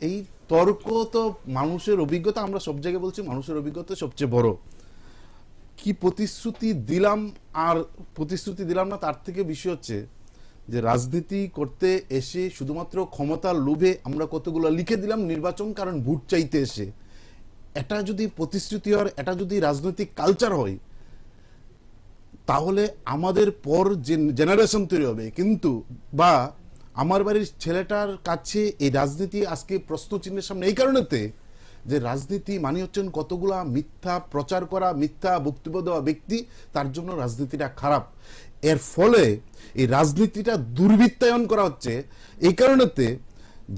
এই তর্ক তো মানুষের অভিজ্ঞতা, আমরা সব জায়গায় বলছি মানুষের অভিজ্ঞতা সবচেয়ে বড়। কি প্রতিশ্রুতি দিলাম আর প্রতিশ্রুতি দিলাম না, তার থেকে বিষয় হচ্ছে যে রাজনীতি করতে এসে শুধুমাত্র ক্ষমতার লোভে আমরা কতগুলো লিখে দিলাম নির্বাচন, কারণ ভোট চাইতে এসে। এটা যদি প্রতিশ্রুতি হয়, এটা যদি রাজনৈতিক কালচার হয়, তাহলে আমাদের পর যে জেনারেশন তৈরি হবে, কিন্তু বা আমার বাড়ির ছেলেটার কাছে এই রাজনীতি আজকে প্রশ্ন চিহ্নের সামনে এই কারণেতে যে রাজনীতি মানে হচ্ছেন কতগুলা মিথ্যা প্রচার করা, মিথ্যা বক্তব্য দেওয়া ব্যক্তি, তার জন্য রাজনীতিটা খারাপ। এর ফলে এই রাজনীতিটা দুর্বৃত্তায়ন করা হচ্ছে এই কারণেতে,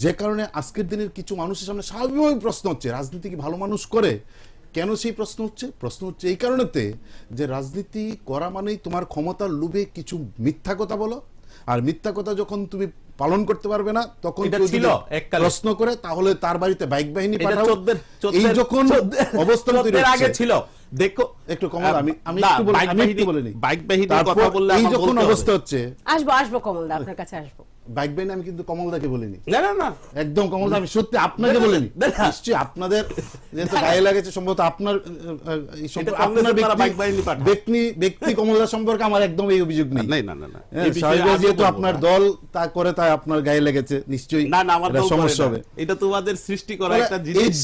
যে কারণে আজকের দিনের কিছু মানুষের সামনে স্বাভাবিকভাবে প্রশ্ন হচ্ছে রাজনীতি কি ভালো মানুষ করে? কেন সেই প্রশ্ন হচ্ছে এই কারণেতে যে রাজনীতি করা মানেই তোমার ক্ষমতার লোভে কিছু মিথ্যা কথা বলো, আর মিথ্যা কথা যখন তুমি পালন করতে পারবে না তখন প্রশ্ন করে, তাহলে তার বাড়িতে বাইক বাহিনী পাঠাও। এই যখন অবস্থান তৈরি আগে ছিল, দেখো একটু কমল, আমি একটু বলিনি বাইক বাহিনীর কথা বললে এই যখন অবস্থা হচ্ছে, আসবো কমল দা আপনার কাছে আসবো। বাইক বাহিনী আমি কিন্তু কমলদাকে বলিনি, না একদম কমলদা আমি সত্যি আপনাকে বলিনি। নিশ্চয়ই আপনাদের যেহেতু গায়ে লাগেছে, সম্ভবত আপনার ব্যক্তি কমলদার সম্পর্কে আমার একদম এই অভিযোগ নেই। যেহেতু আপনার দল তা করে, তাই আপনার গায়ে লেগেছে, নিশ্চয়ই সমস্যা হবে। এটা তোমাদের সৃষ্টি করা একটা জিনিস।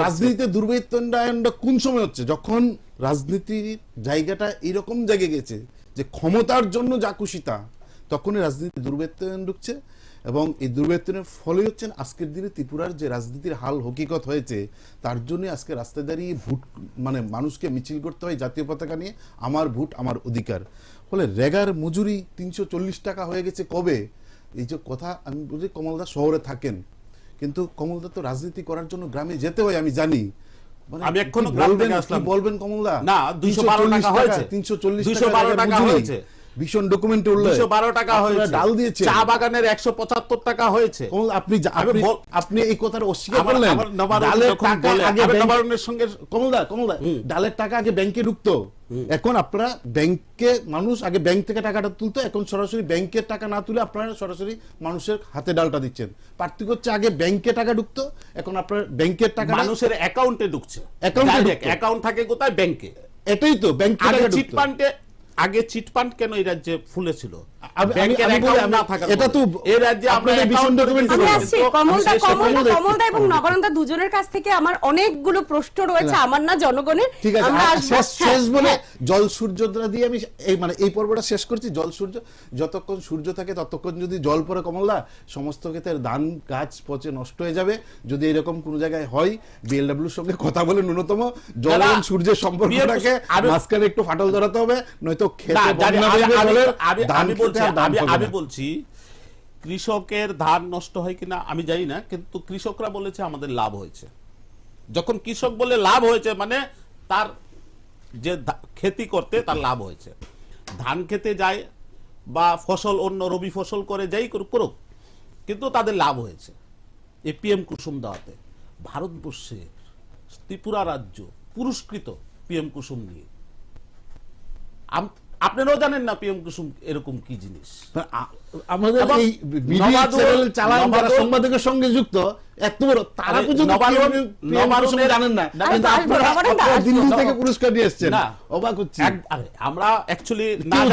রাজনীতিতে দুর্বৃত্তায়নটা কোন সময় হচ্ছে? যখন রাজনীতির জায়গাটা এরকম জায়গায় গেছে যে ক্ষমতার জন্য যা খুশি তা, তখনই রাজনীতি দুর্বৃত্তায়ন ঢুকছে। এবং এই দুর্বৃত্তায়নের ফলে হচ্ছেন আজকের দিনে ত্রিপুরার যে রাজনীতির হাল হকিকত হয়েছে, তার জন্য আজকে রাস্তায় দাঁড়িয়ে ভোট মানে মানুষকে মিছিল করতে হয় জাতীয় পতাকা নিয়ে, আমার ভোট আমার অধিকার। ফলে রেগার মজুরি 340 টাকা হয়ে গেছে কবে? এই যে কথা আমি বলি, কমলদা শহরে থাকেন, কিন্তু কমলদা তো রাজনীতি করার জন্য গ্রামে যেতে হয়, আমি জানি। আমি এখনো গ্রাম থেকে আসলাম, বলবেন কমলদা? না, 212 টাকা হয়েছে, 340 টাকা হয়েছে, ভীষণ ডকুমেন্টে উল্লেখ, 212 টাকা হয়েছে, ডাল দিয়েছে, চা বাগানের 175 টাকা হয়েছে। আপনি এই কথাটা অস্বীকার করলেন। ডালের টাকা আগে নবায়নের সঙ্গে, কমলদা ডালের টাকা আগে ব্যাংকে ঢুকতো, এখন আপনারা ব্যাংকে মানুষ আগে ব্যাংক থেকে টাকাটা তুলতো, এখন সরাসরি ব্যাংকের টাকা না তুলে আপনারা সরাসরি মানুষের হাতে ডালটা দিচ্ছেন। পার্থক্য হচ্ছে আগে ব্যাংকে টাকা ঢুকতো, এখন আপনার ব্যাংকের টাকা মানুষের অ্যাকাউন্টে ঢুকছে। অ্যাকাউন্ট থাকে কোথায়? ব্যাংকে। এটাই তো ব্যাংকে টাকা ঢুকতো। আগে চিটফান্ড কেন এই রাজ্যে ফুলেছিল? কমলদা এবং নগরন্দা দুজনের কাছ থেকে আমার অনেকগুলো প্রশ্ন রয়েছে, আমার না জনগণের। ঠিক আছে, শেষ বলে জল সূর্যটা দিয়ে আমি মানে এই পর্বটা শেষ করছি। জল সূর্য, যতক্ষণ সূর্য থাকে ততক্ষণ যদি জল পড়ে কমলদা, সমস্ত ক্ষেত্রে ধান গাছ পচে নষ্ট হয়ে যাবে। যদি এরকম কোন জায়গায় হয়, বিএলডব্লিউর সঙ্গে কথা বলে ন্যূনতম জল এবং সূর্যের সম্পর্কটাকে মাঝখানে একটু ফাটল ধরাতে হবে, নয়তো আমি বলছি কৃষকের ধান নষ্ট হয় কিনা আমি জানি না, কিন্তু কৃষকরা বলেছে আমাদের লাভ হয়েছে। যখন কৃষক বলে লাভ হয়েছে মানে তার যে খেতি করতে তার লাভ হয়েছে, ধান খেতে যায় বা ফসল অন্য রবি ফসল করে যাই করুক, কিন্তু তাদের লাভ হয়েছে এই পিএম কুসুম দেওয়াতে। ভারতবর্ষের ত্রিপুরা রাজ্য পুরস্কৃত পিএম কুসুম নিয়ে। আপনারাও জানেন না পিএম কুসুম এরকম কি জিনিস। আমাদের এই মিডিয়া চ্যানেল চালান যারা সাংবাদিকের সঙ্গে যুক্ত, এত বড় তারা পর্যন্ত জানেন না, আপনারা দিল্লি থেকে পুরস্কার নিয়ে এসেছেন, অবাক হচ্ছে। আমরা অ্যাকচুয়ালি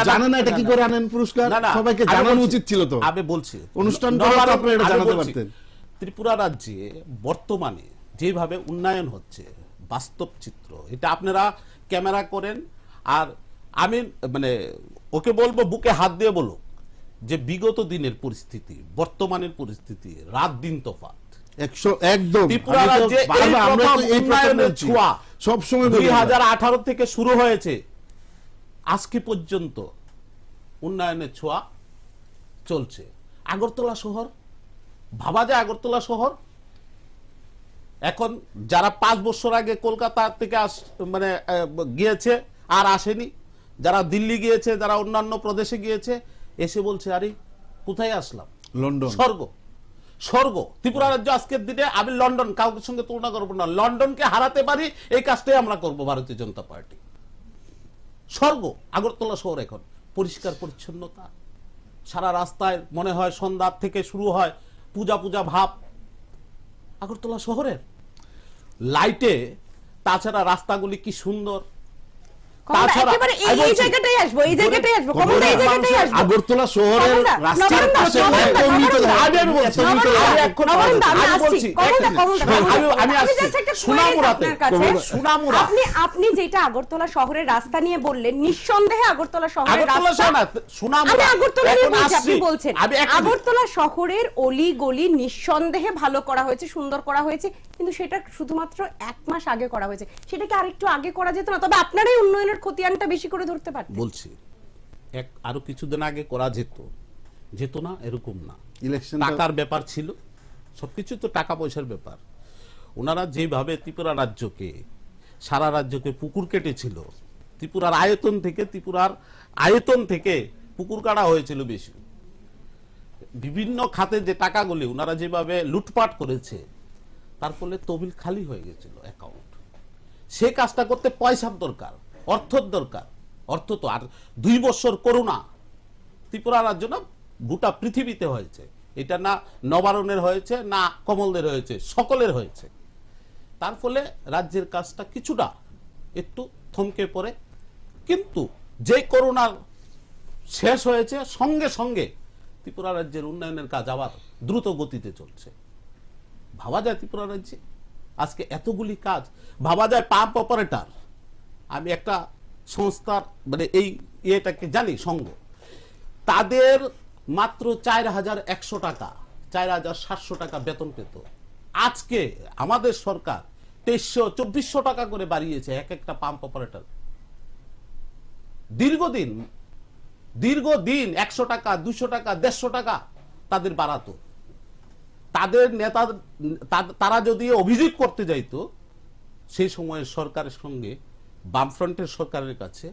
জানেন না এটা কি করে আনেন পুরস্কার, সবাইকে জানানো উচিত ছিল তো। আমি বলছি অনুষ্ঠান আপনারা এটা জানাতে পারতেন। ত্রিপুরা রাজ্যে বর্তমানে যেভাবে উন্নয়ন হচ্ছে, বাস্তব চিত্র এটা আপনারা ক্যামেরা করেন। আর আমি মানে ওকে বলবো, বুকে হাত দিয়ে বলো যে বিগত দিনের পরিস্থিতি বর্তমানের পরিস্থিতি রাত দিন তফাৎ। একদম ত্রিপুরা রাজ্যে উন্নয়নের ছোঁয়া সবসময় 2018 থেকে শুরু হয়েছে, আজকে পর্যন্ত উন্নয়নের ছোঁয়া চলছে। আগরতলা শহর, ভাবা যায় আগরতলা শহর এখন যারা 5 বছর আগে কলকাতা থেকে মানে গিয়েছে আর আসেনি, যারা দিল্লি গিয়েছে, যারা অন্যান্য প্রদেশে গিয়েছে, এসে বলছে আরে কোথায় আসলাম, লন্ডন স্বর্গ। ত্রিপুরা রাজ্য আজকের দিনে, আমি লন্ডন কাউকে সঙ্গে তুলনা করবো না, লন্ডনকে হারাতে পারি এই কাজটাই আমরা করব ভারতীয় জনতা পার্টি। স্বর্গ আগরতলা শহর এখন, পরিষ্কার পরিচ্ছন্নতা, সারা রাস্তায় মনে হয় সন্ধ্যা থেকে শুরু হয় পূজা ভাব, আগরতলা শহরের লাইটে, তাছাড়া রাস্তাগুলি কি সুন্দর। একেবারে এই জায়গাটাই আসবো, এই জায়গাটাই আসবো, কমল দা এই জায়গাটাই আসবো। আগরতলা শহরের রাস্তার পাশে আপনি যেটা আগরতলা শহরের রাস্তা নিয়ে বললেন, নিঃসন্দেহে আগরতলা শহরের রাস্তা, আমি আগরতলা নিয়ে বলছি, আপনি বলছেন আগরতলা শহরের অলি গলি নিঃসন্দেহে ভালো করা হয়েছে, সুন্দর করা হয়েছে, কিন্তু সেটা শুধুমাত্র 1 মাস আগে করা হয়েছে। সেটাকে আরেকটু আগে করা যেত না? তবে আপনারাই উন্নয়নের খতিয়ানটা বেশি করে ধরতে পারতেন। বলছি আরো কিছুদিন আগে করা যেত না এরকম না, ইলেকশন টাকার ব্যাপার ছিল, সবকিছু তো টাকা পয়সার ব্যাপার। ওনারা যেভাবে ত্রিপুরা রাজ্যকে, সারা রাজ্যকে পুকুর কেটেছিল, ত্রিপুরার আয়তন থেকে পুকুর কাটা হয়েছিল বেশি, বিভিন্ন খাতে যে টাকাগুলি ওনারা যেভাবে লুটপাট করেছে, তার ফলে তহবিল খালি হয়ে গেছিল অ্যাকাউন্ট। সে কাজটা করতে পয়সার দরকার, অর্থের দরকার। অর্থ তো আর 2 বছর করোনা ত্রিপুরা রাজ্য না, গোটা পৃথিবীতে হয়েছে। এটা না নবারণের হয়েছে, না কমলদের হয়েছে, সকলের হয়েছে। তার ফলে রাজ্যের কাজটা কিছুটা একটু থমকে পড়ে। কিন্তু যে করোনার শেষ হয়েছে, সঙ্গে সঙ্গে ত্রিপুরা রাজ্যের উন্নয়নের কাজ আবার দ্রুত গতিতে চলছে। ভাবা যায় ত্রিপুরা রাজ্যে আজকে এতগুলি কাজ, ভাবা যায় পাম্প অপারেটর, আমি একটা সংস্থার মানে এই ইয়েটাকে জানি, সংঘ, তাদের মাত্র 4100 টাকা, 4700 টাকা বেতন পেত। আজকে আমাদের সরকার 2300-2400 টাকা করে বাড়িয়েছে এক একটা পাম্প অপারেটর। দীর্ঘদিন 100 টাকা, 200 টাকা, 150 টাকা তাদের বাড়াতো। তাদের নেতা, তারা যদি অভিযোগ করতে যাইতো সেই সময়ের সরকারের সঙ্গে, বামফ্রন্টের সরকারের কাছে,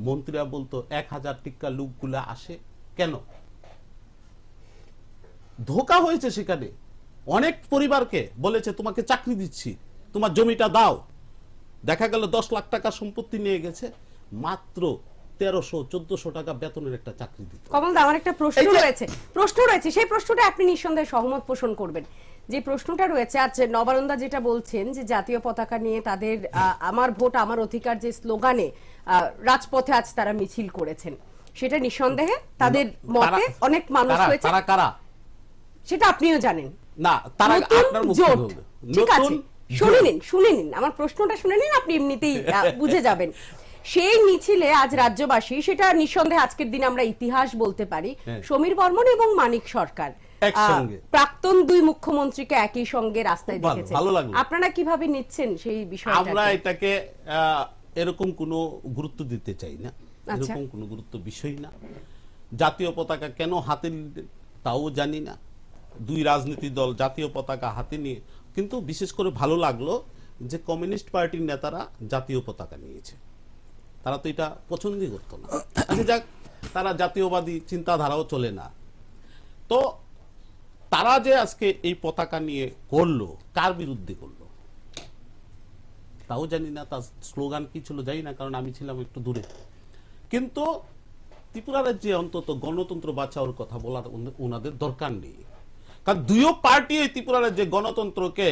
মন্ত্রীরা বলতো 1000 টিকা লোকগুলা আসে কেন? ধোঁকা হয়েছে সেখানে। অনেক পরিবারকে বলেছে তোমাকে চাকরি দিচ্ছি, তোমার জমিটা দাও। দেখা গেল 10 লাখ টাকা সম্পত্তি নিয়ে গেছে, মাত্র 1300-1400 টাকা বেতনের একটা চাকরি দিত। কমল দা, আমার একটা প্রশ্ন রয়েছে, সেই প্রশ্নটা আপনি নিঃসন্দেহে সহমত পোষণ করবেন। যে প্রশ্নটা রয়েছে, আচ্ছা নবারুণদা যেটা বলছেন যে জাতীয় পতাকা নিয়ে তাদের আমার ভোট আমার অধিকার যে স্লোগানে রাজপথে আজ তারা মিছিল করেছেন, সেটা নিঃসন্দেহে তাদের মতে অনেক মানুষ হয়েছে, সেটা আপনিও জানেন না, তারা আপনার মুখে বলবে। ঠিক আছে, শুনে নিন আমার প্রশ্নটা, শুনে নিন, আপনি এমনিতেই বুঝে যাবেন। সেই মিছিলে আজ রাজ্যবাসী, সেটা নিঃসন্দেহে আজকের দিনে আমরা ইতিহাস বলতে পারি, সমীর বর্মন এবং মানিক সরকার প্রাক্তন 2 মুখ্যমন্ত্রীকে একই সঙ্গে রাস্তায় দেখেছেন। আপনারা কিভাবে নিচ্ছেন সেই বিষয়টা? আমরা এটাকে এরকম কোনো গুরুত্ব দিতে চাই না, এরকম কোনো গুরুত্ব বিষয় না। জাতীয় পতাকা কেন হাতে নিলেন তাও জানি না। 2 রাজনীতি দল জাতীয় পতাকা হাতে নিয়ে, কিন্তু বিশেষ করে ভালো লাগলো যে কমিউনিস্ট পার্টির নেতারা জাতীয় পতাকা নিয়েছে। তারা তো এটা পছন্দই করতো না। আচ্ছা যাক, তারা জাতীয়বাদী চিন্তাধারাও চলে না। তো তারা যে আজকে এই পতাকা নিয়ে করলো, কার বিরুদ্ধে করলো তাও জানি না, তার স্লোগান কি ছিল জানি না, কারণ আমি ছিলাম একটু দূরে। কিন্তু ত্রিপুরা রাজ্যে অন্তত গণতন্ত্র বাঁচাওয়ার কথা বলার ওনাদের দরকার নেই, কারণ 2 পার্টি এই ত্রিপুরা রাজ্যে গণতন্ত্রকে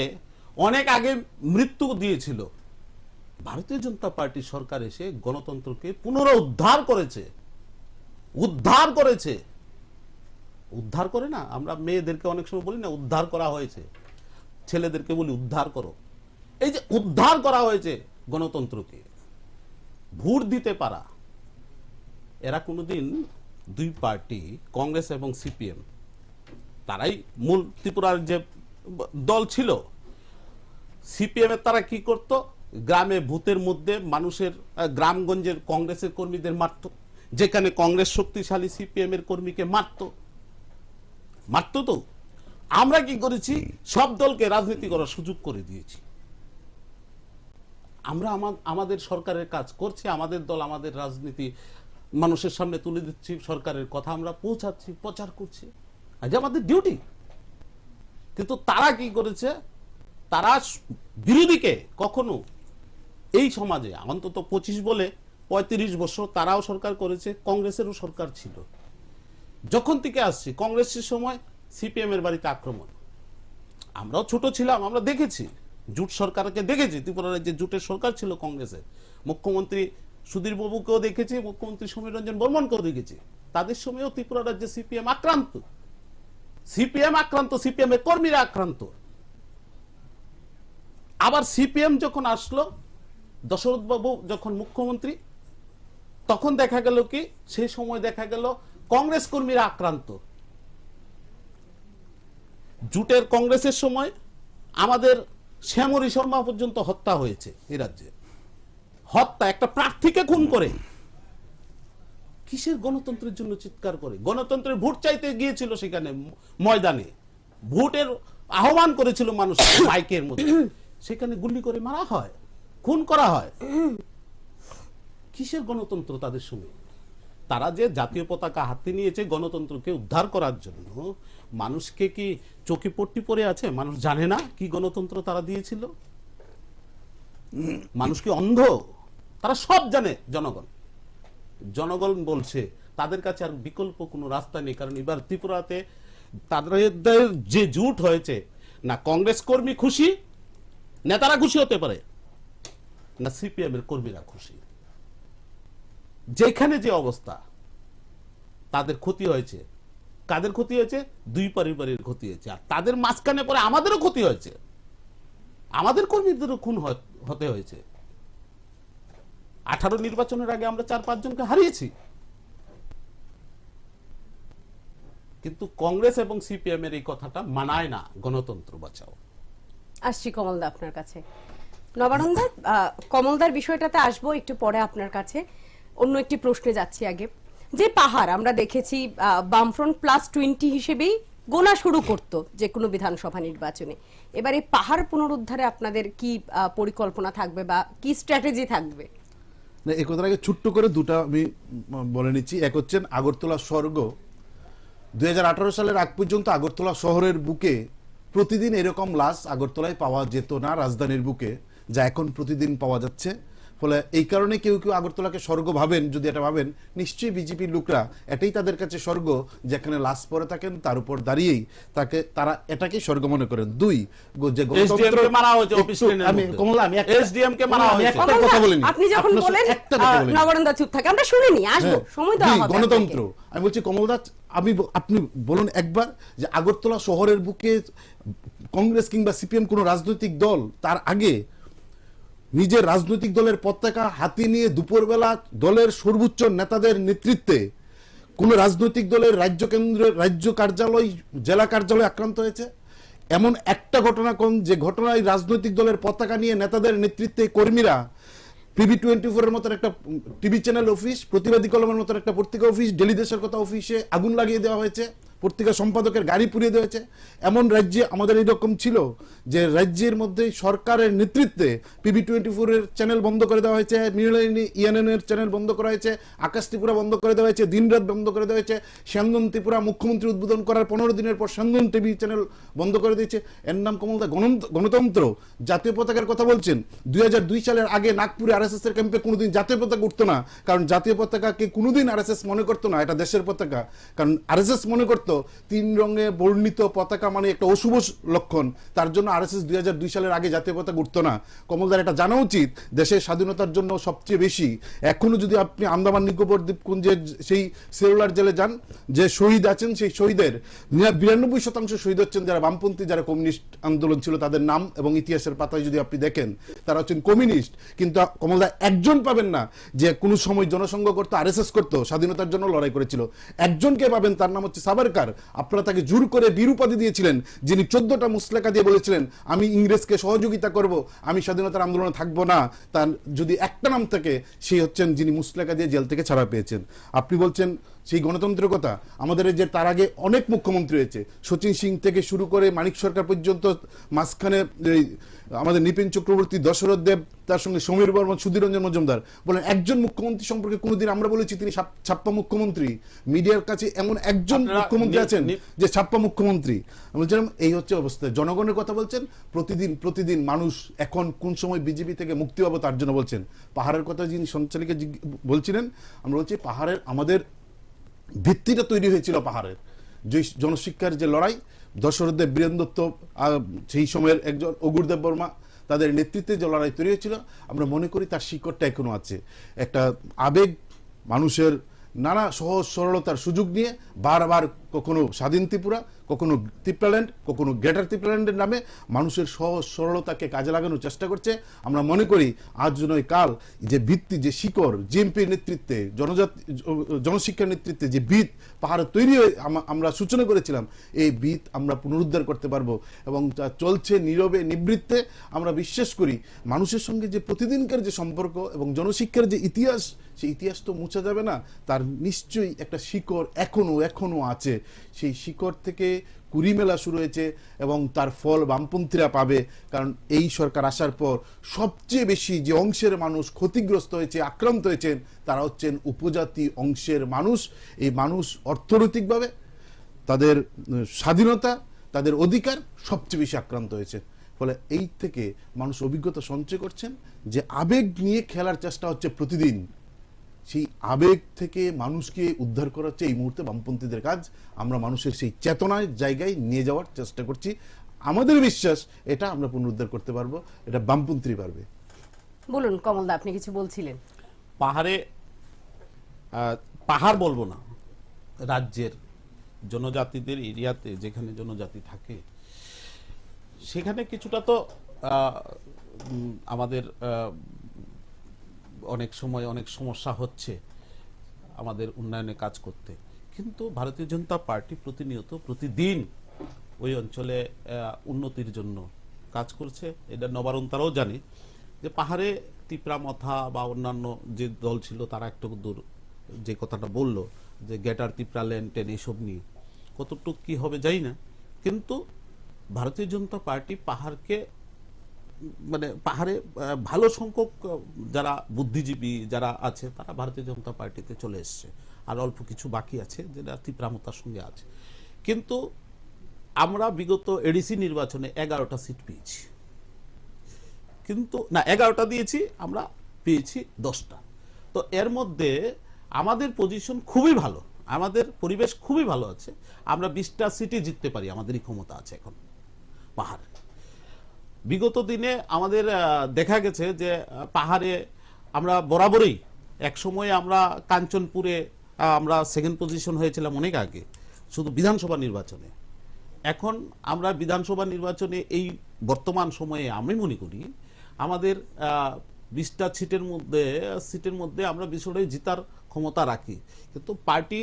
অনেক আগে মৃত্যু দিয়েছিল। ভারতীয় জনতা পার্টি সরকার এসে গণতন্ত্রকে পুনরুদ্ধার করেছে, উদ্ধার করে না। আমরা মেয়েদেরকে অনেক সময় বলি না উদ্ধার করা হয়েছে, ছেলেদেরকে বলি উদ্ধার করো। এই যে উদ্ধার করা হয়েছে গণতন্ত্রকে, ভোট দিতে পারা, এরা কোনোদিন 2 পার্টি, কংগ্রেস এবং সিপিএম, তারাই মূল ত্রিপুরার যে দল ছিল। সিপিএম এর তারা কি করত, গ্রামে ভূতের মধ্যে মানুষের, গ্রামগঞ্জের কংগ্রেসের কর্মীদের মারত, যেখানে কংগ্রেস শক্তিশালী সিপিএম এর কর্মীকে মারত। তো আমরা কি করেছি, সব দলকে রাজনীতি করার সুযোগ করে দিয়েছি। আমরা আমাদের সরকারের কাজ করছি, আমাদের দল আমাদের রাজনীতি মানুষের সামনে তুলে দিচ্ছি, সরকারের কথা আমরা পৌঁছাচ্ছি, প্রচার করছি, আজ আমাদের ডিউটি। কিন্তু তারা কি করেছে, তারা বিরোধীকে কখনো এই সমাজে অন্তত 25 বলে 35 বছর তারাও সরকার করেছে, কংগ্রেসেরও সরকার ছিল। যখন থেকে আসছে কংগ্রেসের সময় সিপিএম এর বাড়িতে আক্রমণ, আমরাও ছোট ছিলাম, আমরা দেখেছি জোট সরকারকে দেখেছি, ত্রিপুরা রাজ্যে জোটের সরকার ছিল কংগ্রেসের, মুখ্যমন্ত্রী সুধীর বাবুকেও দেখেছি, মুখ্যমন্ত্রী সমীর রঞ্জন বর্মনকেও দেখেছি। তাদের সময়ও ত্রিপুরা রাজ্যে সিপিএম আক্রান্ত, সিপিএম এর কর্মীরা আক্রান্ত। আবার সিপিএম যখন আসলো, দশরথ বাবু যখন মুখ্যমন্ত্রী, তখন দেখা গেল কি সেই সময় দেখা গেল কংগ্রেস কর্মীরা আক্রান্ত। জোটের কংগ্রেসের সময় আমাদের শ্যামরী শর্মা পর্যন্ত হত্যা হয়েছে এই রাজ্যে। হত্যা, একটা প্রার্থীকে খুন করে। কিসের গণতন্ত্রের জন্য চিৎকার করে? গণতন্ত্রের ভোট চাইতে গিয়েছিল সেখানে ময়দানে, ভোটের আহ্বান করেছিল মানুষ মাইকের মধ্যে, সেখানে গুলি করে মারা হয়, খুন করা হয়। কিসের গণতন্ত্র তাদের সময়? তারা যে জাতীয় পতাকা হাতে নিয়েছে গণতন্ত্রকে উদ্ধার করার জন্য, মানুষকে কি চোখে পট্টি পরে আছে? মানুষ জানে না কি গণতন্ত্র তারা দিয়েছিল? মানুষ কি অন্ধ? তারা সব জানে। জনগণ বলছে তাদের কাছে আর বিকল্প কোনো রাস্তা নেই। কারণ এবার ত্রিপুরাতে তাদের যে জোট হয়েছে, না কংগ্রেস কর্মী খুশি, নেতারা খুশি হতে পারে, না সিপিএম এর কর্মীরা খুশি। যেখানে যে অবস্থা, তাদের ক্ষতি হয়েছে। কাদের ক্ষতি হয়েছে? দুই পরিবারের ক্ষতি হয়েছে। আর তাদের মাঝখানে পরে আমাদেরও ক্ষতি হয়েছে, আমাদের কর্মীদেরও খুন হতে হয়েছে। 18 নির্বাচনের আগে আমরা 4-5 জনকে হারিয়েছি। কিন্তু কংগ্রেস এবং সিপিএম এর এই কথাটা মানায় না, গণতন্ত্র বাঁচাও। আসছি কমলদা আপনার কাছে। নবানন্দা, কমলদার বিষয়টাতে আসবো একটু পরে আপনার কাছে। অন্য একটি প্রশ্নে যাচ্ছি আগে। যে পাহাড় আমরা দেখেছি বামফ্রন্ট +20 হিসেবেই গোনা শুরু করত যে কোনো বিধানসভা নির্বাচনে, এবার এই পাহাড় পুনরুদ্ধারে আপনাদের কি পরিকল্পনা থাকবে বা কি স্ট্র্যাটেজি থাকবে? না, এই কথাটাকে ছোট্ট করে দুটা আমি বলে নিচ্ছি। এক হচ্ছেন আগরতলা স্বর্গ। 2018 সালের আগ পর্যন্ত আগরতলা শহরের বুকে প্রতিদিন এরকম লাশ আগরতলায় পাওয়া যেত না, রাজধানীর বুকে, যা এখন প্রতিদিন পাওয়া যাচ্ছে। ফলে এই কারণে কেউ কেউ আগরতলাকে স্বর্গ ভাবেন। যদি এটা ভাবেন, নিশ্চয়ই বিজেপির লোকরা এটাই তাদের কাছে স্বর্গ, যেখানে লাশ পরে থাকেন তার উপর দাঁড়িয়েই তারা এটাকেই স্বর্গ মনে করেন। দুই, যে আপনি যখন বলেন নবানন্দা চুপ থাকে, আমরা শুনিনি, আসবো, সময় দেওয়া হবে। গণতন্ত্র, আমি বলছি কমলদা, আপনি বলুন একবার যে আগরতলা শহরের বুকে কংগ্রেস কিংবা সিপিএম কোন রাজনৈতিক দল তার আগে নিজের রাজনৈতিক দলের পতাকা হাতে নিয়ে দুপুরবেলা দলের সর্বোচ্চ নেতাদের নেতৃত্বে কোন রাজনৈতিক দলের রাজ্য কার্যালয়, জেলা কার্যালয় আক্রান্ত হয়েছে? এমন একটা ঘটনা কোন যে ঘটনায় রাজনৈতিক দলের পতাকা নিয়ে নেতাদের নেতৃত্বে কর্মীরা PB24 এর মতন একটা টিভি চ্যানেল অফিস, প্রতিবাদী কলমের মতন একটা পত্রিকা অফিস, ডেলি দেশের কথা অফিসে আগুন লাগিয়ে দেওয়া হয়েছে, পত্রিকা সম্পাদকের গাড়ি পুড়িয়ে দেওয়া হয়েছে? এমন রাজ্যে আমাদের এইরকম ছিল যে রাজ্যের মধ্যে সরকারের নেতৃত্বে PB24 এর চ্যানেল বন্ধ করে দেওয়া হয়েছে, মৃণালিনী ENN এর চ্যানেল বন্ধ করা হয়েছে, আকাশ ত্রিপুরা বন্ধ করে দেওয়া হয়েছে, দিনরাত বন্ধ করে দেওয়া হয়েছে, স্যান্দন ত্রিপুরা মুখ্যমন্ত্রী উদ্বোধন করার 15 দিনের পর স্যান্দন টিভি চ্যানেল বন্ধ করে দিয়েছে। এর নাম কমলদা গণতন্ত্র? জাতীয় পতাকার কথা বলছেন। 2002 সালের আগে নাগপুরে RSS এর ক্যাম্পে কোনোদিন জাতীয় পতাকা উঠতো না, কারণ জাতীয় পতাকাকে কোনোদিন RSS মনে করতো না এটা দেশের পতাকা। কারণ RSS মনে করতো 3 রঙে বর্ণিত পতাকা মানে একটা অশুভ লক্ষণ, তার জন্য RSS 2002 সালের আগে জাতীয় পতাকা উঠতো না। কমলদার এটা জানা উচিত। দেশের স্বাধীনতার জন্য সবচেয়ে বেশি এখনো যদি আপনি আন্দামান নিকোবর দ্বীপপুঞ্জের সেই সেলুলার জেলে যান, যে শহীদ আছেন সেই শহীদের 92% শহীদ হচ্ছেন যারা বামপন্থী, যারা কমিউনিস্ট আন্দোলন ছিল তাদের নাম এবং ইতিহাসের পাতায় যদি আপনি দেখেন তারা হচ্ছেন কমিউনিস্ট। কিন্তু কমলদা একজন পাবেন না যে কোনো সময় জনসংঘ করতো, RSS করতো, স্বাধীনতার জন্য লড়াই করেছিল। একজনকে পাবেন, তার নাম হচ্ছে সাভারকার। আপনারা তাকে জোর করে বীর উপাধি দিয়েছিলেন, যিনি 14টা মুসলেখা দিয়ে বলেছিলেন আমি ইংরেজকে সহযোগিতা করব, আমি স্বাধীনতার আন্দোলনে থাকবো না। তার যদি একটা নাম থাকে, সেই হচ্ছেন যিনি মুসলেখা দিয়ে জেল থেকে ছাড়া পেয়েছেন। আপনি বলছেন সেই গণতন্ত্রের কথা। আমাদের যে তার আগে অনেক মুখ্যমন্ত্রী হয়েছে, শচীন সিং থেকে শুরু করে মানিক সরকার পর্যন্ত, মাঝখানে আমাদের নিপেন চক্রবর্তী, দশরথ দেব, তার সঙ্গে সমীর বর্মন, সুধীর রঞ্জন মজুমদার। বলেন একজন মুখ্যমন্ত্রী সম্পর্কে কোনোদিন আমরা বলেছি তিনি ছাপ্পা মুখ্যমন্ত্রী? মিডিয়ার কাছে এমন একজন মুখ্যমন্ত্রী আছেন যে ছাপ্পা মুখ্যমন্ত্রী? আমি বলছিলাম এই হচ্ছে অবস্থা। জনগণের কথা বলছেন, প্রতিদিন মানুষ এখন কোন সময় বিজেপি থেকে মুক্তি পাবো তার জন্য বলছেন। পাহাড়ের কথা যিনি সঞ্চালিকা বলছিলেন, আমরা বলছি পাহাড়ের আমাদের ভিত্তিটা তৈরি হয়েছিল পাহাড়ের যে জনশিক্ষার যে লড়াই, দশরথদেব, বীরেন দত্ত, সেই সময়ের একজন অগুরদেব বর্মা, তাদের নেতৃত্বে যে লড়াই তৈরি হয়েছিল, আমরা মনে করি তার শিকড়টা এখনো আছে। একটা আবেগ, মানুষের নানা সহজ সরলতার সুযোগ নিয়ে বারবার কখনো স্বাধীন ত্রিপুরা, কখনো ত্রিপুরাল্যান্ড, কখনো গ্রেটার ত্রিপুরাল্যান্ডের নামে মানুষের সহজ সরলতাকে কাজে লাগানোর চেষ্টা করছে। আমরা মনে করি আজ নয় কাল যে ভিত্তি, যে শিকড়, জিএমপির নেতৃত্বে, জনশিক্ষার নেতৃত্বে যে ভিত পাহাড় তৈরি হয়ে আমরা সূচনা করেছিলাম, এই ভিত আমরা পুনরুদ্ধার করতে পারবো। এবং তা চলছে নীরবে নিবৃত্তে। আমরা বিশ্বাস করি মানুষের সঙ্গে যে প্রতিদিনকার যে সম্পর্ক এবং জনশিক্ষার যে ইতিহাস, সেই ইতিহাস তো মুছা যাবে না। তার নিশ্চয়ই একটা শিকড় এখনো আছে। সেই শিকড় থেকে কুড়ি মেলা শুরু হয়েছে এবং তার ফল বামপন্থীরা পাবে। কারণ এই সরকার আসার পর সবচেয়ে বেশি যে অংশের মানুষ ক্ষতিগ্রস্ত হয়েছে, আক্রান্ত হয়েছেন, তারা হচ্ছেন উপজাতি অংশের মানুষ। এই মানুষ অর্থনৈতিকভাবে, তাদের স্বাধীনতা, তাদের অধিকার সবচেয়ে বেশি আক্রান্ত হয়েছে। ফলে এই থেকে মানুষ অভিজ্ঞতা সঞ্চয় করছেন যে আবেগ নিয়ে খেলার চেষ্টা হচ্ছে প্রতিদিন। সেই আবেগ থেকে মানুষকে উদ্ধার করা হচ্ছে এই মুহূর্তে বামপন্থীদের কাজ। আমরা মানুষের সেই চেতনার জায়গায় নিয়ে যাওয়ার চেষ্টা করছি। আমাদের বিশ্বাস এটা আমরা পুনরুদ্ধার করতে পারবো, এটা বামপন্থী পারবে। বলুন কমলদা, আপনি কিছু বলছিলেন। পাহাড় বলবো না, রাজ্যের জনজাতিদের এরিয়াতে যেখানে জনজাতি থাকে সেখানে কিছুটা তো আমাদের অনেক সময় অনেক সমস্যা হচ্ছে আমাদের উন্নয়নে কাজ করতে। কিন্তু ভারতীয় জনতা পার্টি প্রতিনিয়ত প্রতিদিন ওই অঞ্চলে উন্নতির জন্য কাজ করছে। এটা নবারণতারাও জানে যে পাহাড়ে তিপ্রামথা বা অন্যান্য যে দল ছিল তারা একটু দূর যে কথাটা বললো যে গ্রেটার ত্রিপুরাল্যান্ড এইসব নিয়ে কতটুকু কি হবে জানি না। কিন্তু ভারতীয় জনতা পার্টি পাহাড়কে মানে পাহাড়ে ভালো সংখ্যক যারা বুদ্ধিজীবী যারা আছে তারা ভারতীয় জনতা পার্টিতে চলে এসছে। আর অল্প কিছু বাকি আছে যেটা তীব্রামতার সঙ্গে আছে। কিন্তু আমরা বিগত এডিসি নির্বাচনে 11টা সিট পেয়েছি, কিন্তু না 11টা দিয়েছি, আমরা পেয়েছি 10টা। তো এর মধ্যে আমাদের পজিশন খুবই ভালো, আমাদের পরিবেশ খুবই ভালো আছে। আমরা 20টা সিটই জিততে পারি, আমাদেরই ক্ষমতা আছে এখন পাহাড়। বিগত দিনে আমাদের দেখা গেছে যে পাহাড়ে আমরা বরাবরই এক সময় আমরা কাঞ্চনপুরে আমরা সেকেন্ড পজিশন হয়েছিলাম অনেক আগে শুধু বিধানসভা নির্বাচনে। এখন আমরা বিধানসভা নির্বাচনে এই বর্তমান সময়ে আমি মনে করি আমাদের 20টা সিটের মধ্যে আমরা 20টাই জেতার ক্ষমতা রাখি। কিন্তু পার্টি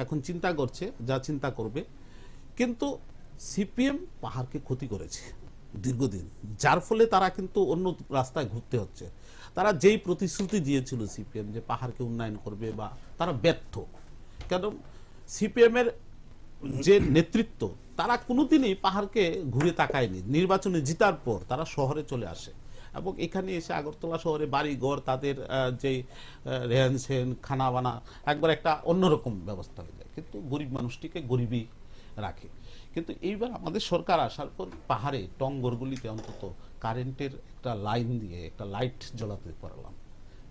এখন চিন্তা করছে যা চিন্তা করবে। কিন্তু সিপিএম পাহাড়কে ক্ষতি করেছে দীর্ঘদিন, যার ফলে তারা কিন্তু অন্য রাস্তায় ঘুরতে হচ্ছে। তারা যেই প্রতিশ্রুতি দিয়েছিল সিপিএম যে পাহাড়কে উন্নয়ন করবে, বা তারা ব্যর্থ। কেন সিপিএম এর যে নেতৃত্ব তারা কোনোদিনই পাহাড়কে ঘুরে তাকায়নি। নির্বাচনে জিতার পর তারা শহরে চলে আসে এবং এখানে এসে আগরতলা শহরে বাড়ি ঘর, তাদের যে রেহান সেন খানা বানা একবার একটা অন্যরকম ব্যবস্থা হয়ে যায়, কিন্তু গরিব মানুষটিকে গরিবই রাখে। কিন্তু এইবার আমাদের সরকার আসার পর পাহাড়ে টঙ্গরগুলিতে অন্তত কারেন্টের একটা লাইন দিয়ে একটা লাইট জ্বলাতে পারলাম।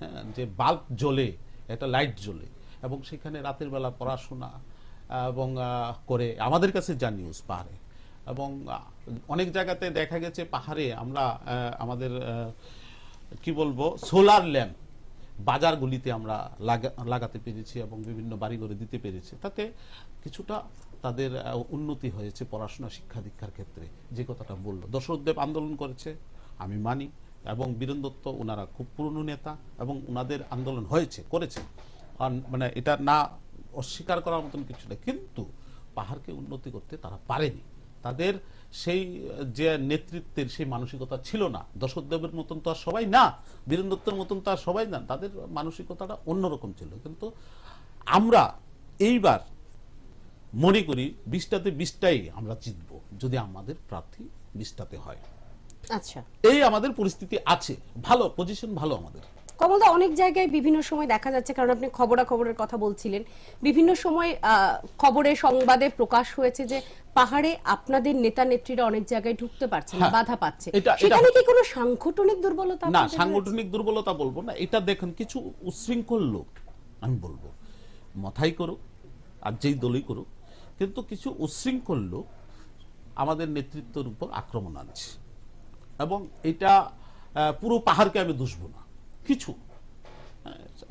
হ্যাঁ, যে বাল্ব জ্বলে, একটা লাইট জ্বলে, এবং সেখানে রাতের বেলা পড়াশোনা এবং করে আমাদের কাছে যা নিউজ পাহাড়ে। এবং অনেক জায়গাতে দেখা গেছে পাহাড়ে আমরা আমাদের কি বলবো সোলার ল্যাম্প বাজারগুলিতে আমরা লাগাতে পেরেছি এবং বিভিন্ন বাড়িঘরে দিতে পেরেছি। তাতে কিছুটা তাদের উন্নতি হয়েছে পড়াশোনা শিক্ষা দীক্ষার ক্ষেত্রে। যে কথাটা বললো দশরথদেব আন্দোলন করেছে আমি মানি, এবং বীরেন দত্ত ওনারা খুব পুরনো নেতা এবং ওনাদের আন্দোলন করেছে, মানে এটা না অস্বীকার করার মতন কিছু না। কিন্তু পাহাড়কে উন্নতি করতে তারা পারেনি। তাদের সেই যে নেতৃত্বের সেই মানসিকতা ছিল না। দশরথদেবের মতন তো আর সবাই না, বীরেন দত্তের মতন তো আর সবাই না, তাদের মানসিকতাটা অন্যরকম ছিল। কিন্তু আমরা এইবার মনে করি 20টাতে 20টাই আমরা জিতবো যদি আমাদের প্রার্থী 20টাতে হয়। আচ্ছা, এই আমাদের পরিস্থিতি আছে, ভালো পজিশন, ভালো আমাদের। কমলদা, অনেক জায়গায় বিভিন্ন সময় দেখা যাচ্ছে, কারণ আপনি খবরের কথা বলছিলেন, বিভিন্ন সময় খবরে সংবাদে প্রকাশ হয়েছে যে পাহাড়ে আপনাদের নেতা নেত্রীরা অনেক জায়গায় ঢুকতে পারছে না, বাধা পাচ্ছে। সেখানে কি কোনো সাংগঠনিক দুর্বলতা? না, সাংগঠনিক দুর্বলতা বলবো না। এটা দেখেন কিছু উচ্ছৃঙ্খল লোক, আমি বলবো মাথায় করুক আর যেই দলই করুক, কিন্তু কিছু উচ্ছৃঙ্খল লোক আমাদের নেতৃত্বের উপর আক্রমণ আনছে, এবং এটা পুরো পাহাড়কে আমি দুষবো না, কিছু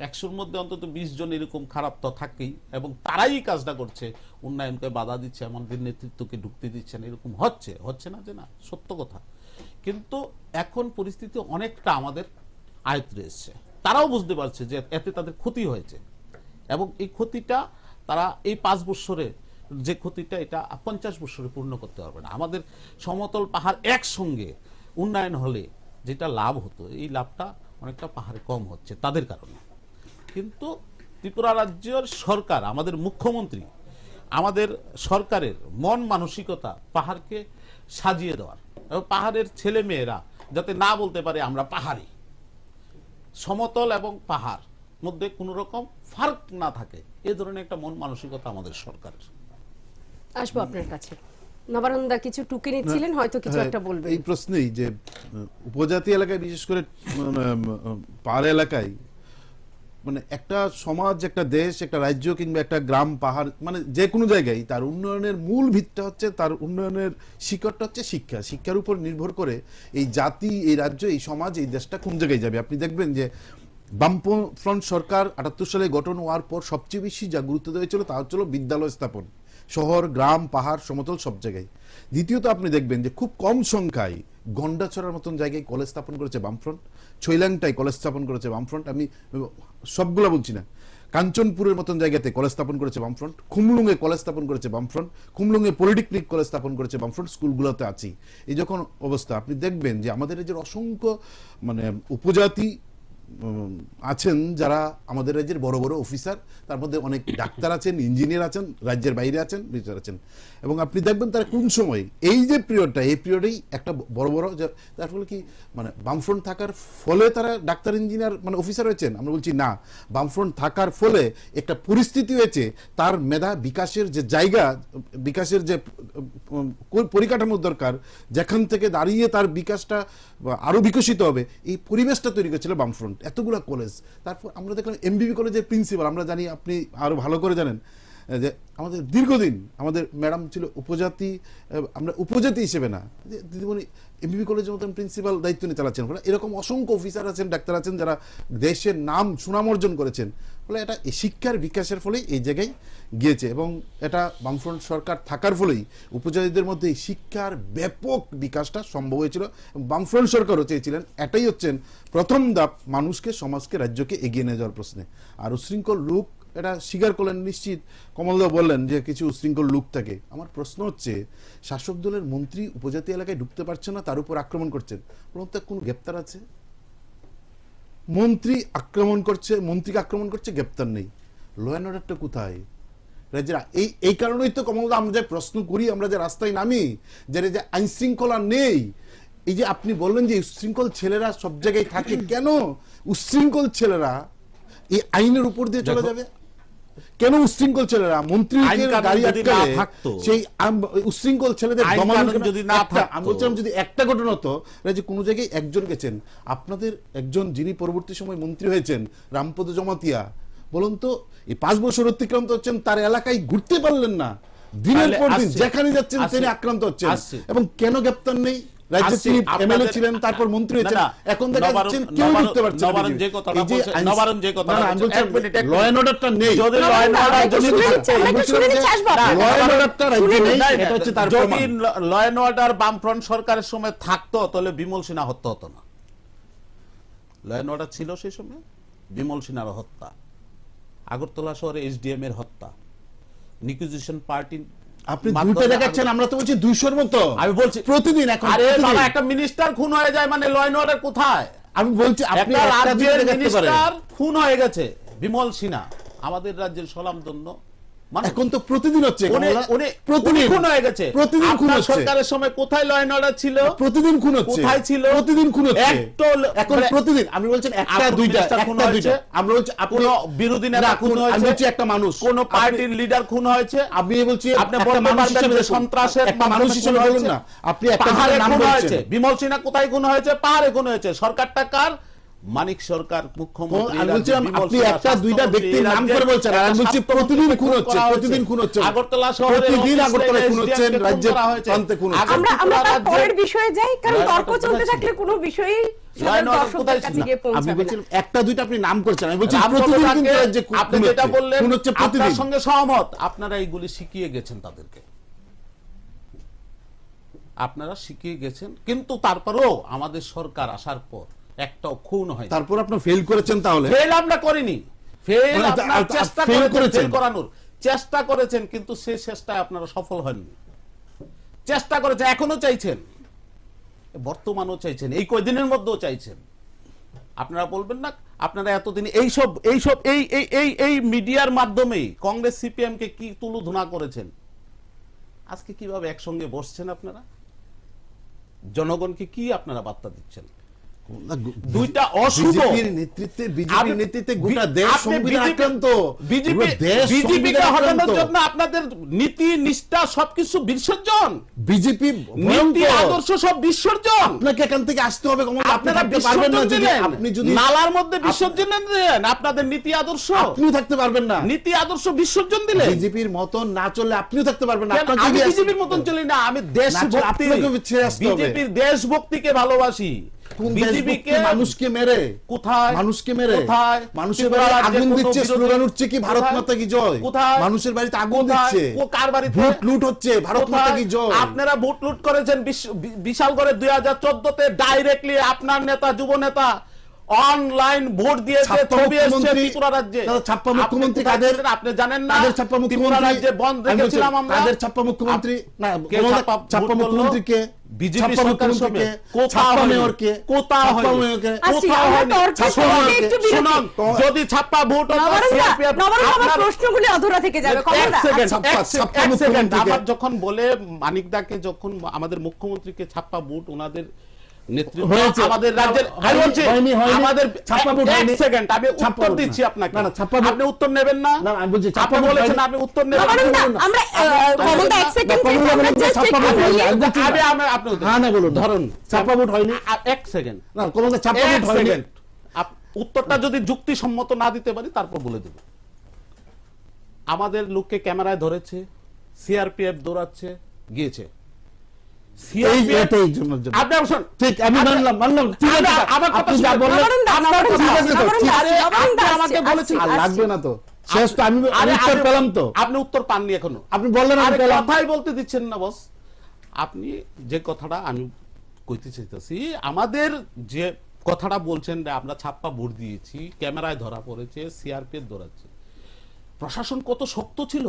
100-র মধ্যে অন্তত 20 জন এরকম খারাপ তো থাকেই, এবং তারাই কাজটা করছে, উন্নয়নকে বাধা দিচ্ছে, আমাদের নেতৃত্বকে ঢুকতে দিচ্ছে না, এরকম হচ্ছে না যে না, সত্য কথা। কিন্তু এখন পরিস্থিতি অনেকটা আমাদের আয়ত্তে এসছে, তারাও বুঝতে পারছে যে এতে তাদের ক্ষতি হয়েছে, এবং এই ক্ষতিটা তারা এই 5 বছরে যে ক্ষতিটা, এটা 50 বছরে পূর্ণ করতে পারবে না। আমাদের সমতল পাহাড় একসঙ্গে উন্নয়ন হলে যেটা লাভ হতো, এই লাভটা অনেকটা পাহাড়ে কম হচ্ছে তাদের কারণে। কিন্তু ত্রিপুরা রাজ্যের সরকার, আমাদের মুখ্যমন্ত্রী, আমাদের সরকারের মন মানসিকতা পাহাড়কে সাজিয়ে দেওয়ার, এবং পাহাড়ের ছেলে মেয়েরা যাতে না বলতে পারে আমরা পাহাড়ি, সমতল এবং পাহাড় মধ্যে কোনো রকম ফারাক না থাকে, এই ধরনের একটা মন মানসিকতা আমাদের সরকারের। আসবো আপনার কাছে। নবানন্দা কিছু টুকে নিচ্ছিলেন, হয়তো কিছু একটা বলবেন এই প্রশ্নেই, যে উপজাতি এলাকায়, বিশেষ করে পাহাড় এলাকায়, মানে একটা সমাজ, একটা দেশ, একটা রাজ্য কিংবা একটা গ্রাম, পাহাড়, মানে যে কোনো জায়গায় তার উন্নয়নের মূল ভিত্তিটা হচ্ছে, তার উন্নয়নের শিকড়টা হচ্ছে শিক্ষা। শিক্ষার উপর নির্ভর করে এই জাতি, এই রাজ্য, এই সমাজ, এই দেশটা কোন জায়গায় যাবে। আপনি দেখবেন যে বামফ্রন্ট সরকার 78 সালে গঠন হওয়ার পর সবচেয়ে বেশি যা গুরুত্ব দেওয়া হয়েছিল তা হচ্ছিল বিদ্যালয় স্থাপন, শহর, গ্রাম, পাহাড়, সমতল সব জায়গায়। দ্বিতীয়ত আপনি দেখবেন যে খুব কম সংখ্যায় গন্ডাছড়ার মতন জায়গায় কলেজ স্থাপন করেছে বামফ্রন্ট, ছৈলাংটায় কলেজ স্থাপন করেছে বামফ্রন্ট, আমি সবগুলো বলছি না, কাঞ্চনপুরের মতন জায়গাতে কলেজ স্থাপন করেছে বামফ্রন্ট, খুমলুঙে কলেজ স্থাপন করেছে বামফ্রন্ট, খুমলুঙে পলিটেকনিক কলেজ স্থাপন করেছে বামফ্রন্ট, স্কুলগুলোতে আছি। এই যখন অবস্থা, আপনি দেখবেন যে আমাদের এই যে অসংখ্য মানে উপজাতি আছেন যারা আমাদের রাজ্যের বড় বড় অফিসার, তার মধ্যে অনেক ডাক্তার আছেন, ইঞ্জিনিয়ার আছেন, রাজ্যের বাইরে আছেন, বিচার আছেন, এবং আপনি দেখবেন তারা কোন সময় এই যে পিরিয়ডটা, এই পিরিয়ডেই একটা বড় বড়, তার ফলে কি মানে বামফ্রন্ট থাকার ফলে তারা ডাক্তার, ইঞ্জিনিয়ার, মানে অফিসার হয়েছেন? আমরা বলছি না, বামফ্রন্ট থাকার ফলে একটা পরিস্থিতি হয়েছে, তার মেধা বিকাশের যে জায়গা, বিকাশের যে পরিকাঠামো দরকার, যেখান থেকে দাঁড়িয়ে তার বিকাশটা আরো বিকশিত হবে, এই পরিবেশটা তৈরি করেছিল বামফ্রন্ট। এতগুলা কলেজ, তারপর আমরা দেখলাম এমবিবি কলেজের প্রিন্সিপাল, আমরা জানি, আপনি আরো ভালো করে জানেন যে আমাদের দীর্ঘদিন আমাদের ম্যাডাম ছিল উপজাতি, আমরা উপজাতি হিসেবে না, দিদিমণি এমবিবি কলেজের মতন প্রিন্সিপাল দায়িত্ব নিয়ে চালাচ্ছেন। ফলে এরকম অসংখ্য অফিসার আছেন, ডাক্তার আছেন যারা দেশের নাম সুনাম অর্জন করেছেন। ফলে এটা শিক্ষার বিকাশের ফলেই এই জায়গায় গিয়েছে, এবং এটা বামফ্রন্ট সরকার থাকার ফলেই উপজাতিদের মধ্যে শিক্ষার ব্যাপক বিকাশটা সম্ভব হয়েছিল। বামফ্রন্ট সরকারও চেয়েছিলেন, এটাই হচ্ছেন প্রথম ধাপ মানুষকে, সমাজকে, রাজ্যকে এগিয়ে নিয়ে যাওয়ার প্রশ্নে। আর উশৃঙ্খল লোক এটা স্বীকার করলেন, নিশ্চিত কমলদা বললেন যে কিছু উশৃঙ্খল লোক থাকে। আমার প্রশ্ন হচ্ছে, শাসক দলের মন্ত্রী উপজাতি এলাকায় ঢুকতে পারছে না, তার উপর আক্রমণ করছেন, তার কোনো গ্রেপ্তার আছে? মন্ত্রীকে আক্রমণ করছে, গ্রেপ্তার নেই। ল অ্যান্ড অর্ডারটা কোথায় রাজ্যের? এই কারণেই তো কমলদা আমরা যে প্রশ্ন করি, আমরা যে রাস্তায় নামি, যে আইন শৃঙ্খলা নেই। এই যে আপনি বললেন যে উশৃঙ্খল ছেলেরা সব জায়গায় থাকে, কেন উশৃঙ্খল ছেলেরা এই আইনের উপর দিয়ে চলে যাবে? কেন উশৃঙ্খল ছেলেরা মন্ত্রীকে গাড়ি আটকালে সেই উশৃঙ্খল ছেলেদের যদি না থাকে? আমি বলছিলাম যদি একটা ঘটনা হতো, যে কোনো জায়গায় একজন গেছেন, আপনাদের একজন যিনি পরবর্তী সময় মন্ত্রী হয়েছেন, রামপদ জমাতিয়া, বলুন তো এই 5 বছর অতিক্রান্ত হচ্ছেন, তার এলাকায় ঘুরতে পারলেন না, দিনের পর দিন যেখানে যাচ্ছেন তিনি আক্রান্ত হচ্ছেন, এবং কেন গ্রেপ্তার নেই? রাজ্যে তিনি এমএলএ ছিলেন, তারপর মন্ত্রী হয়েছেন, এখন দেখা যাচ্ছেন কেউ ঢুকতে পারছে না। নবারণ যে কথাটা বলছেন, ল অ্যান্ড অর্ডারটা নেই, যদি ল অ্যান্ড অর্ডার বামফ্রন্ট সরকারের সময় থাকতো, তাহলে বিমল সিনহা হত্যা হতো না। ল অ্যান্ড অর্ডার ছিল সেই সময়, বিমল সিনহার হত্যা, আগরতলা শহরে এসডিএম এর হত্যা, নিকুজিশন পার্টি, আপনি দুটো দেখাচ্ছেন, আমরা তো বলছি 200-র মতো। আমি বলছি প্রতিদিন। আরে বাবা, একটা মিনিস্টার খুন হয়ে যায় মানে ল অ্যান্ড অর্ডার কোথায়? আমি বলছি আপনি রাজ্যের মিনিস্টার খুন হয়ে গেছে, বিমল সিনহা, আমাদের রাজ্যের স্বনামধন্য। এখন তো প্রতিদিন হচ্ছে, প্রতিদিন খুন হয়ে গেছে। প্রতিদিন খুন হচ্ছে। সরকারের সময় কোথায় ল অ্যান্ড অর্ডার ছিল? প্রতিদিন খুন হচ্ছে। কোথায় ছিল? প্রতিদিন খুন হচ্ছে। এখন প্রতিদিন। আমি বলছেন একটা দুইটা খুন হয়েছে। আমরা বলছি কোন বিরোধী নেতা খুন হয়েছে, আমি বলছি একটা মানুষ, কোন পার্টির লিডার খুন হয়েছে। আমি বলছি আপনি মানুষ হিসেবে সন্ত্রাসের মানুষ হিসেবে বলুন না, আপনি একটা নাম বলছেন। বিমল সিনহা কোথায় খুন হয়েছে? পাহাড়ে খুন হয়েছে। সরকারটা কার? মানিক সরকার মুখ্যমন্ত্রী, আমি বলছিলাম আপনি একটা দুইটা ব্যক্তির নাম করে বলছেন, আর আমি বলছি প্রতিদিন খুন হচ্ছে, প্রতিদিন খুন হচ্ছে, আগরতলা শহরে প্রতিদিন আগরতলা খুন হচ্ছে, রাজ্যের প্রান্তে খুন হচ্ছে। আমরা তার পরের বিষয়ে যাই, কারণ তর্ক চলতে থাকলে কোনো বিষয়ই দর্শকদের কাছে গিয়ে আমি পৌঁছাবে না। বলছিলাম একটা দুইটা আপনি নাম করছেন, আমি বলছি প্রতিদিন কিন্তু রাজ্যে খুন আপনি যেটা হচ্ছে, বললেন খুন হচ্ছে প্রতিদিন। আপনার সঙ্গে সহমত, আপনারা এইগুলি শিখিয়ে গেছেন তাদেরকে, আপনারা শিখিয়ে গেছেন, কিন্তু তারপরেও আমাদের সরকার আসার পর একটাও খুন হয়। তারপর আপনারা ফেল করেছেন, তাহলে ফেল আমরা করিনি, ফেল মানে আপনারা চেষ্টা fail করেছেন, ফেল করানোর চেষ্টা করেছেন, কিন্তু সেই চেষ্টায় আপনারা সফল হননি। চেষ্টা করেছেন, এখনো চাইছেন, বর্তমানও চাইছেন, এই কয়দিনের মধ্যেও চাইছেন। আপনারা বলবেন না আপনারা এতদিন এইসব এইসব এই এই এই এই মিডিয়ার মাধ্যমে কংগ্রেস সিপিএম কে কি তুলুধনা করেছেন, আজকে কিভাবে একসঙ্গে বসছেন আপনারা, জনগণকে কি আপনারা বার্তা দিচ্ছেন? দুইটা অশুভ নেতৃত্বে, বিজেপির নেতৃত্বে গোটা দেশ আপনি সংবিধান আক্রান্ত, বিজেপিকে হটানোর জন্য আপনাদের নীতি নিষ্ঠা সবকিছু বিসর্জন, বিজেপি নীতি আদর্শ সব বিসর্জন। আপনাকে এখান থেকে আসতে হবে, আপনারা পারবেন না, আপনি যদি নালার মধ্যে বিসর্জন দেন আপনাদের নীতি আদর্শ, আপনিও থাকতে পারবেন না, নীতি আদর্শ বিসর্জন দিলে বিজেপির মতন না চললে আপনিও থাকতে পারবেন না। আমি বিজেপির মতন চলি না, আমি দেশভক্তি, বিজেপির দেশভক্তিকে ভালোবাসি। বিজেপিকে মানুষকে মেরে কোথায়, মানুষকে মেরে কোথায়, মানুষের বাড়িতে আগুন দিচ্ছে, স্লোগান উঠছে কি ভারত মাতা কি জয়, কোথায় মানুষের বাড়িতে আগুন দিচ্ছে, কার বাড়িতে ভোট লুট হচ্ছে, ভারত মাতা কি জয়। আপনারা ভোট লুট করেছেন বিশাল করে 2014 তে ডাইরেক্টলি আপনার নেতা, যুব নেতা অনলাইন ভোট দিয়েছে, ছবি এসেছে ত্রিপুরা রাজ্যে। ছাপ্পা মুখ্যমন্ত্রী কাদের, আপনি জানেন না? কাদের ছাপ্পা ত্রিপুরা রাজ্যে বন্ধ রেখেছিলাম আমরা। কাদের ছাপ্পা মুখ্যমন্ত্রী? না, ছাপ্পা মুখ্যমন্ত্রী কে? বিজেপি সরকার সবে ছাপ্পা মেয়র কে? কোথাও হয়নি, কোথাও হয়নি। শুনুন, যদি ছাপ্পা ভোট হতো সিআরপিএফ, আপনার প্রশ্নগুলি অধরা থেকে যাবে। এক সেকেন্ড, আবার যখন বলে মানিকদাকে, যখন আমাদের মুখ্যমন্ত্রীকে ছাপ্পা ভোট ওনাদের নেতৃত্ব আমাদের রাজ্যের, আমাদের ছাপ্পা ভোট হয়নি। এক সেকেন্ড, আমি উত্তর দিচ্ছি আপনাকে, আপনি উত্তর নেবেন না? আমি বলছি আপনি বলেছেন আপনি উত্তর নেবেন না। আমরা কমলদা এক সেকেন্ড, আমরা জাস্ট আপনি হ্যাঁ না বলুন, ধরুন ছাপ্পা ভোট হয়নি। এক সেকেন্ড, না কমলদা ছাপ্পা ভোট হয়নি, উত্তরটা যদি যুক্তিসম্মত না দিতে পারি তারপর বলে দেব। আমাদের লোককে ক্যামেরায় ধরেছে, সিআরপিএফ দৌড়াচ্ছে, গিয়েছে। আপনি উত্তর পাননি এখনো, আপনি বললেন কথাই বলতে দিচ্ছেন না বস। আপনি যে কথাটা আমি কইতে চাইতেছি, আমাদের যে কথাটা বলছেন যে আমরা ছাপ্পা ভোট দিয়েছি, ক্যামেরায় ধরা পড়েছে, সিআরপিএফ ধরাচ্ছে, প্রশাসন কত শক্ত ছিল।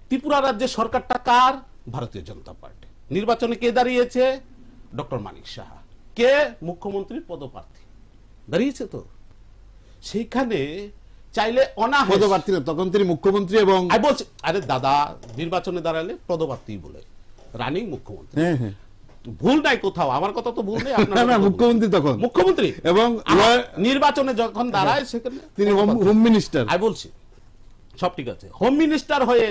ত্রিপুরা রাজ্যের সরকারটা কার? ভারতীয় জনতা পার্টি। নির্বাচনে কে দাঁড়িয়েছে? ডক্টর মানিক সাহা। কে? মুখ্যমন্ত্রীর পদপ্রার্থী দাঁড়িয়েছে। তো সেইখানে চাইলে পদপ্রার্থী না, তখন তিনি মুখ্যমন্ত্রী। এবং আমি বলছি, আরে দাদা, নির্বাচনে দাঁড়ালে পদপ্রার্থী বলে, রানিং মুখ্যমন্ত্রী, ভুল নাই কোথাও, আমার কথা তো ভুল নেই। আপনার মুখ্যমন্ত্রী তখন মুখ্যমন্ত্রী, এবং নির্বাচনে যখন দাঁড়ায় সেখানে তিনি হোম মিনিস্টার। আমি বলছি সব ঠিক আছে, হোম মিনিস্টার হয়ে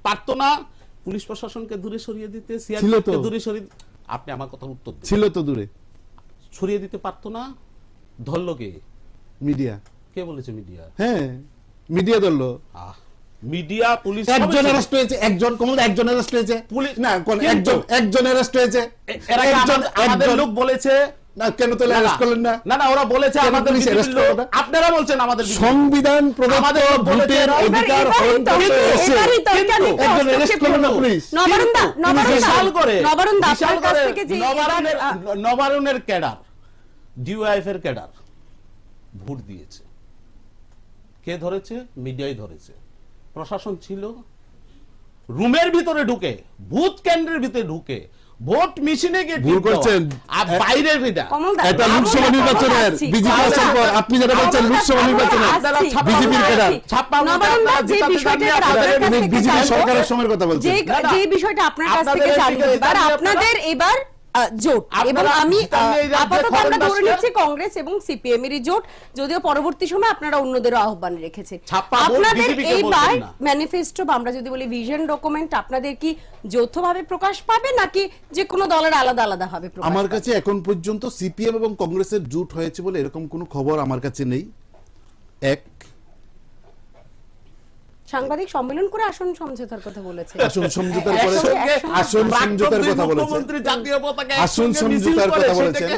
পারতো না পুলিশ প্রশাসনকে দূরে সরিয়ে দিতে, সিআরপিএফকে দূরে সরিয়ে। আপনি আমার কথা উত্তর দিন। ছিল তো দূরে, সরিয়ে দিতে পারতো না। ধরলো কে? মিডিয়া। কে বলেছে মিডিয়া? হ্যাঁ, মিডিয়া ধরলো। মিডিয়া, পুলিশ, একজন অ্যারেস্ট হয়েছে, একজন কমল, একজন অ্যারেস্ট হয়েছে, পুলিশ না, কোন একজন অ্যারেস্ট হয়েছে। আমাদের লোক বলেছে না, কেন তাহলে অ্যারেস্ট করলেন না? না না, ওরা বলেছে আমাদের বিজেপির লোক, আপনারা বলছেন আমাদের সংবিধান প্রদত্ত ভোটের অধিকার একজন অ্যারেস্ট করলেন না পুলিশ। নবারুণের ক্যাডার, ডিওআইএফ এর ক্যাডার ভোট দিয়েছে। কে ধরেছে? মিডিয়াই ধরেছে। প্রশাসন ছিল রুমের ভিতরে ঢুকে, ভোট কেন্দ্রের ভিতরে ঢুকে ভোট মেশিনে গিয়ে ভুল করছেন। আর বাইরের এটা লোকসভা নির্বাচনের বিজেপি আসার পর আপনি যেটা বলছেন, লোকসভা নির্বাচনের বিজেপির ক্যাডার বিজেপি সরকারের সময়ের কথা বলছেন। যে বিষয়টা আপনার কাছ থেকে জানবো এবার, আপনাদের এবার জোট, এবং আমি আপাতত আমরা ধরে নিচ্ছি কংগ্রেস এবং সিপিএম এরই জোট, যদিও পরবর্তী সময় আপনারা অন্যদেরও আহ্বান রেখেছেন। আপনাদের এইবার ম্যানিফেস্টো বা আমরা যদি বলি ভিশন ডকুমেন্ট আপনাদের কি যৌথভাবে প্রকাশ পাবে নাকি যে কোনো দলের আলাদা আলাদা হবে প্রকাশ? আমার কাছে এখন পর্যন্ত সিপিএম এবং কংগ্রেসের জোট হয়েছে বলে এরকম কোনো খবর আমার কাছে নেই। এক সাংবাদিক সম্মেলন করে আসন সমঝোতার কথা বলেছে, আসন সমঝোতার আসন সমঝোতার কথা বলেছেন, আসন সমঝোতার কথা বলেছেন,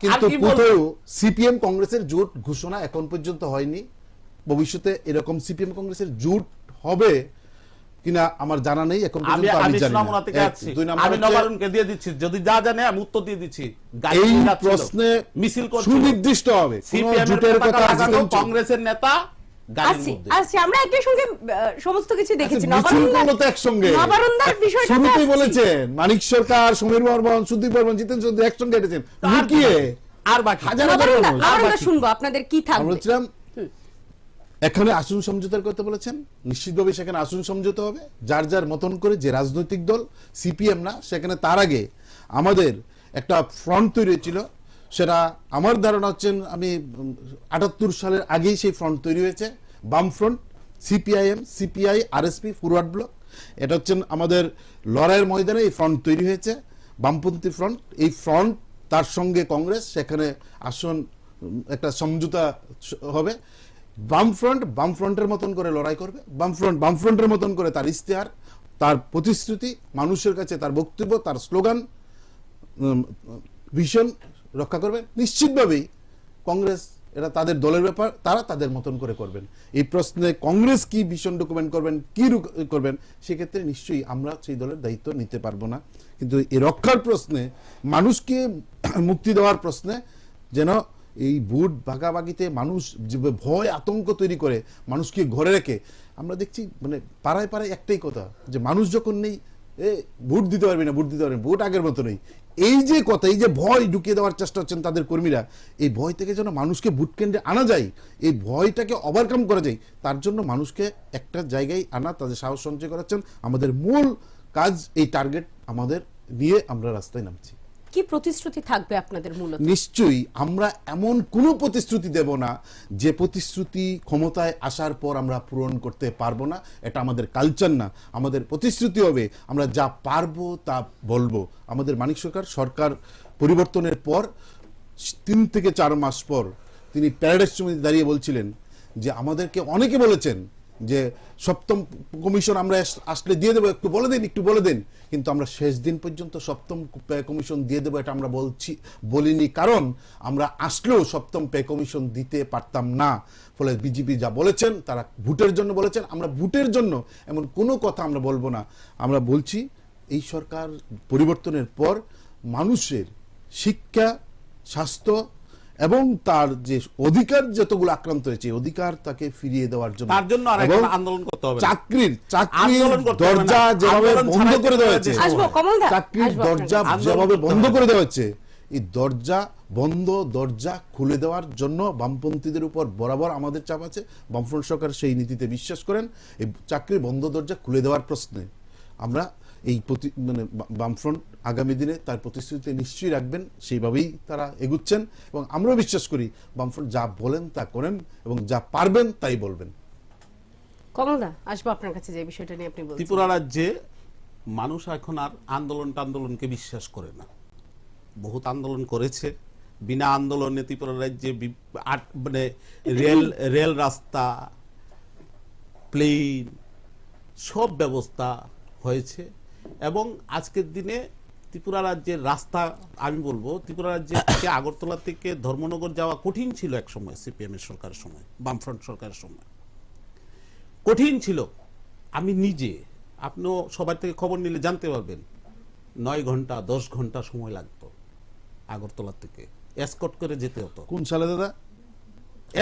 কিন্তু কোথাও সিপিএম কংগ্রেসের জোট ঘোষণা এখন পর্যন্ত হয়নি। ভবিষ্যতে এরকম সিপিএম কংগ্রেসের জোট হবে কিনা আমার জানা নেই, এখন পর্যন্ত আমি জানি না। দুই নম্বর আমি নবারুণকে দিয়ে দিচ্ছি, যদি যা জানে আমি উত্তর দিয়ে দিচ্ছি। এই প্রশ্নে মিছিল করতে সুনির্দিষ্ট হবে, সিপিএম এর কথা কংগ্রেসের নেতা আমরা একই সঙ্গে সমস্ত কিছু দেখেছি। নবারুণদার বিষয়টা শুরুতেই বলেছেন মানিক সরকার, সমীর বর্মন, সুদীপ বর্মন, জিতেন চৌধুরী একসঙ্গে হেঁটেছেন, লুকিয়ে আর বাকি হাজার হাজার আমরা শুনবো আপনাদের কি থাকবে। বলছিলাম এখানে আসন সমঝোতার কথা বলেছেন, নিশ্চিতভাবে সেখানে আসন সমঝোতা হবে, যার যার মতন করে। যে রাজনৈতিক দল সিপিএম না, সেখানে তার আগে আমাদের একটা ফ্রন্ট তৈরি হয়েছিল, সেটা আমার ধারণা হচ্ছেন আমি ৭৮ সালের আগেই সেই ফ্রন্ট তৈরি হয়েছে, বাম front, CPIM, CPI, RSP, forward block. এটা হচ্ছেন আমাদের লড়াইয়ের ময়দানে এই ফ্রন্ট তৈরি হয়েছে, বামপন্থী ফ্রন্ট। এই ফ্রন্ট তার সঙ্গে কংগ্রেস, সেখানে আসন একটা সমঝোতা হবে। বামফ্রন্টের মতন করে লড়াই করবে, বামফ্রন্টের মতন করে তার ইশতেহার, তার প্রতিশ্রুতি, মানুষের কাছে তার বক্তব্য, তার স্লোগান, ভিশন রক্ষা করবে। নিশ্চিতভাবেই কংগ্রেস, এটা তাদের দলের ব্যাপার, তারা তাদের মতন করে করবেন। এই প্রশ্নে কংগ্রেস কি ভিশন ডকুমেন্ট করবেন, কি করবেন, সেক্ষেত্রে নিশ্চয়ই আমরা সেই দলের দায়িত্ব নিতে পারবো না। কিন্তু এই রক্ষার প্রশ্নে, মানুষকে মুক্তি দেওয়ার প্রশ্নে যেন এই ভোট ভাগাভাগিতে মানুষ যে ভয় আতঙ্ক তৈরি করে মানুষকে ঘরে রেখে, আমরা দেখছি মানে পাড়ায় পাড়ায় একটাই কথা, যে মানুষ যখন নেই ভোট দিতে পারবি না, ভোট আগের মতো নেই। এই যে কথা, এই যে ভয় ঢুকিয়ে দেওয়ার চেষ্টা হচ্ছেন তাদের কর্মীরা, এই ভয় থেকে যেন মানুষকে ভোট কেন্দ্রে আনা যায়, এই ভয়টাকে ওভারকাম করা যায়, তার জন্য মানুষকে একটা জায়গায় আনা, তাদের সাহস সঞ্চয় করাচ্ছেন। আমাদের মূল কাজ, এই টার্গেট আমাদের নিয়ে আমরা রাস্তায় নামছি। কি প্রতিশ্রুতি থাকবে আপনাদের মূলত? নিশ্চয়ই আমরা এমন কোনো প্রতিশ্রুতি দেব না যে প্রতিশ্রুতি ক্ষমতায় আসার পর আমরা পূরণ করতে পারবো না। এটা আমাদের কালচার না। আমাদের প্রতিশ্রুতি হবে আমরা যা পারবো তা বলবো। আমাদের মানিক সরকার পরিবর্তনের পর 3 থেকে 4 মাস পর তিনি প্যারাডাইস সমিতিতে দাঁড়িয়ে বলছিলেন যে আমাদেরকে অনেকে বলেছেন যে 7ম কমিশন আমরা আসলে দিয়ে দেবো, একটু বলে দেন, কিন্তু আমরা শেষ দিন পর্যন্ত 7ম কমিশন দিয়ে দেবো এটা আমরা বলিনি, কারণ আমরা আসলেও 7ম পে কমিশন দিতে পারতাম না। ফলে বিজেপি যা বলেছেন তারা ভোটের জন্য বলেছেন, আমরা ভোটের জন্য এমন কোনো কথা আমরা বলবো না। আমরা বলছি এই সরকার পরিবর্তনের পর মানুষের শিক্ষা, স্বাস্থ্য এবং তার যে অধিকার যতগুলো আক্রান্ত হয়েছে, অধিকার তাকে ফিরিয়ে দেওয়ার জন্য, তার জন্য আন্দোলন করতে হবে। চাকরির দরজা যেভাবে বন্ধ করে দেওয়া হয়েছে, চাকরির দরজা যেভাবে বন্ধ করে দেওয়া হচ্ছে, এই দরজা খুলে দেওয়ার জন্য বামপন্থীদের উপর বরাবর আমাদের চাপ আছে। বামফ্রন্ট সরকার সেই নীতিতে বিশ্বাস করেন। এই চাকরির বন্ধ দরজা খুলে দেওয়ার প্রশ্নে আমরা এই মানে বামফ্রন্ট আগামী দিনে তার প্রতিশ্রুতি নিশ্চয়ই রাখবেন, সেইভাবেই তারা এগুচ্ছেন এবং আমরাও বিশ্বাস করি বামফ্রন্ট যা বলেন তা করেন এবং যা পারবেন তাই বলবেন। কমলদা, আসবো আপনার কাছে যে বিষয়টা নিয়ে আপনি বলছেন। ত্রিপুরা রাজ্যে মানুষ এখন আর আন্দোলনকে বিশ্বাস করে না। বহুত আন্দোলন করেছে, বিনা আন্দোলনে ত্রিপুরা রাজ্যে মানে রেল রাস্তা, প্লেন সব ব্যবস্থা হয়েছে। এবং আজকের দিনে ত্রিপুরা রাজ্যের রাস্তা, আমি বলবো ত্রিপুরা রাজ্যের থেকে আগরতলা থেকে ধর্মনগর যাওয়া কঠিন ছিল এক সময়, সিপিএম এর সরকারের সময়, বামফ্রন্ট সরকারের সময় কঠিন ছিল। আমি নিজে, আপনিও সবার থেকে খবর নিলে জানতে পারবেন, 9 ঘন্টা 10 ঘন্টা সময় লাগতো আগরতলা থেকে, এসকর্ট করে যেতে হতো। কোন সালে দাদা?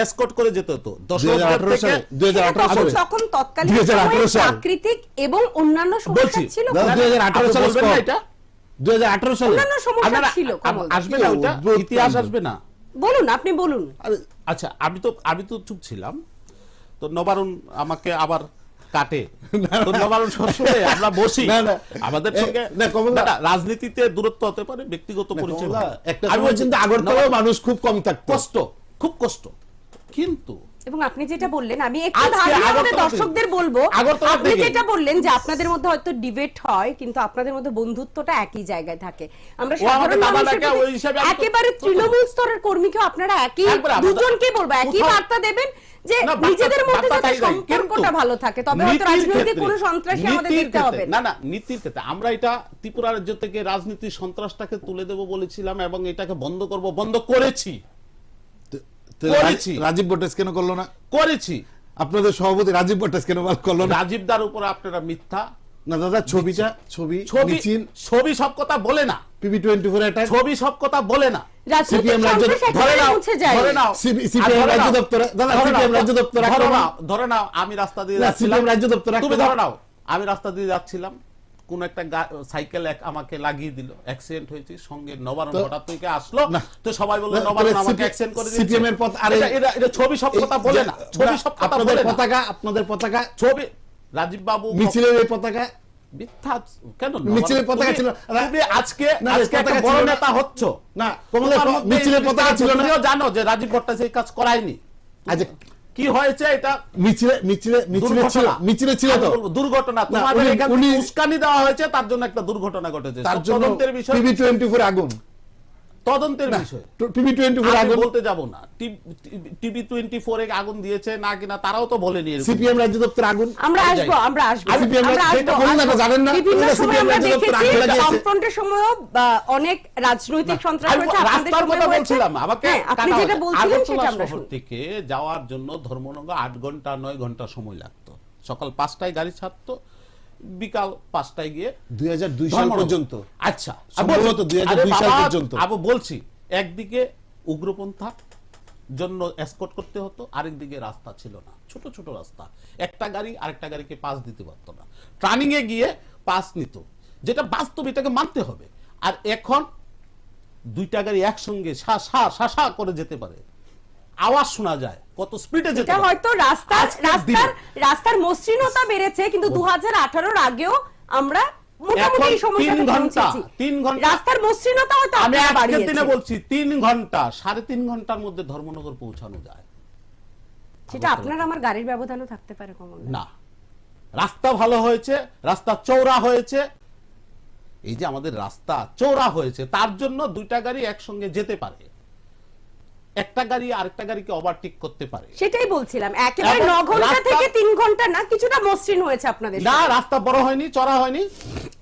এসকর্ট করে যেতে হতো 2018 সালে। তখন তৎকালীন প্রাকৃতিক এবং অন্যান্য সমস্যা ছিল। 2018 সালে বলবেন না এটা? 2018 সালে অন্যান্য সমস্যা ছিল। আসবে না ওটা, ইতিহাস আসবে না। বলুন, আপনি বলুন। আচ্ছা, আমি তো চুপ ছিলাম। তো নবারুণ আমাকে আবার কাটে, তো নবারুণ সবসময় আমরা বসি আমাদের সঙ্গে। রাজনীতিতে দূরত্ব হতে পারে, ব্যক্তিগত পরিচয়, একটা সময় কিন্তু আগরতলাও মানুষ খুব কম থাকতো, কষ্ট, খুব কষ্ট। কিন্তু এবং আপনি যেটা বললেন, আমি একটু ধারণা আমাদের দর্শকদের বলবো, আপনি যেটা বললেন যে আপনাদের মধ্যে হয়তো ডিবেট হয় কিন্তু আপনাদের মধ্যে বন্ধুত্বটা একই জায়গায় থাকে। আমরা সাধারণ মানুষের একেবারে তৃণমূল স্তরের কর্মীকেও আপনারা একই, দুজনকে বলবো একই বার্তা দেবেন যে নিজেদের মধ্যে যাতে সম্পর্কটা ভালো থাকে, তবে হয়তো রাজনৈতিক কোনো সন্ত্রাসী আমাদের দেখতে হবে না। না, নীতির ক্ষেত্রে আমরা এটা ত্রিপুরা রাজ্য থেকে রাজনীতির সন্ত্রাসটাকে তুলে দেব বলেছিলাম এবং এটাকে বন্ধ করব, বন্ধ করেছি। রাজীব ভট্টাচার্য কেন করলো না? করেছি। আপনাদের সভাপতি রাজীব ভট্টাচার্য কেন করলো না? রাজীব দার উপর আপনারা মিথ্যা না দাদা, ছবি সব কথা বলে না, PB24 এটা ছবি সব কথা বলে না। সিপিএম রাজ্য ধরে নাও, সিপিএম রাজ্য দপ্তর, দাদা সিপিএম রাজ্য দপ্তর ধরে নাও আমি রাস্তা দিয়ে যাচ্ছিলাম, রাজ্য দপ্তর তুমি ধরে নাও আমি রাস্তা দিয়ে যাচ্ছিলাম, কোন একটা সাইকেল আমাকে লাগিয়ে দিল, অ্যাক্সিডেন্ট হয়েছে, সঙ্গে নবারুণ হঠাৎ থেকে আসলো, তো সবাই বললো নবারুণ আমাকে অ্যাক্সিডেন্ট করে দিয়েছে। সিপিএম এর পথ, আরে এটা ছবি সব কথা বলে না, ছবি সব কথা বলে না। আপনাদের পতাকা, ছবি রাজীব বাবু মিছিলের এই পতাকা মিথ্যা কেন? মিছিলের পতাকা ছিল, তুমি আজকে একটা বড় নেতা হচ্ছ না, মিছিলের পতাকা ছিল না। জানো যে রাজীব ভট্টাচার্য এই কাজ করায়নি, আজ কি হয়েছে এটা মিছিলে ছিল তো দুর্ঘটনা, তোমাদের এখানে উস্কানি দেওয়া হয়েছে, তার জন্য একটা দুর্ঘটনা ঘটেছে, তার তদন্তের বিষয়। PB24 আগুন তদন্তের বিষয়, PB24 আগুন বলতে যাব না, TB24 এ আগুন দিয়েছে না কিনা তারাও তো বলেনি। সিপিএম রাজ্য দপ্তর আগুন, আমরা আসবো জানেন না, বিভিন্ন সময় আমরা দেখেছি কনফ্রন্টের সময়ও অনেক রাজনৈতিক সন্ত্রাস হয়েছে। রাস্তার কথা বলছিলাম, আমাকে আপনি যেটা বলছিলেন সেটা আমরা শহর থেকে যাওয়ার জন্য ধর্মনগর 8 ঘন্টা 9 ঘন্টা সময় লাগতো, সকাল 5টায় গাড়ি ছাড়তো, বিকাল 5টায় গিয়ে 2002 সাল পর্যন্ত। আচ্ছা, সম্ভবত 2002 সাল পর্যন্ত। আমি বলছি একদিকে উগ্রপন্থা জন্য এসকর্ট করতে হতো, আরেকদিকে রাস্তা ছিল না, ছোট ছোট রাস্তা, একটা গাড়ি আরেকটা গাড়িকে পাস দিতে পারতো না, ট্রানিং এ গিয়ে পাস নিত, যেটা বাস্তব, এটাকে মানতে হবে। আর এখন দুইটা গাড়ি একসঙ্গে শা করে যেতে পারে, আওয়াজ শোনা যায়, কত স্পিডে যেতে পারে। হয়তো রাস্তার মসৃণতা বেড়েছে, কিন্তু 2018 এর আগেও আমরা মোটামুটি এই সময়টাতে পৌঁছেছি। 3 ঘন্টা রাস্তার মসৃণতা হয়তো আমি আপনারা আজকের বাড়িয়েছেন। দিনে বলছি 3 ঘন্টা 3.5 ঘন্টার মধ্যে ধর্মনগর পৌঁছানো যায়, সেটা আপনার আমার গাড়ির ব্যবধানও থাকতে পারে কমল না। রাস্তা ভালো হয়েছে, রাস্তা চওড়া হয়েছে, এই যে আমাদের রাস্তা চওড়া হয়েছে তার জন্য দুইটা গাড়ি একসঙ্গে যেতে পারে, একটা গাড়ি আরেকটা গাড়িকে ওভারটেক করতে পারে। সেটাই বলছিলাম, একেবারে 9 ঘন্টা থেকে 3 ঘন্টা না, কিছুটা মসৃণ হয়েছে আপনাদের। না, রাস্তা বড় হয়নি, চড়া হয়নি,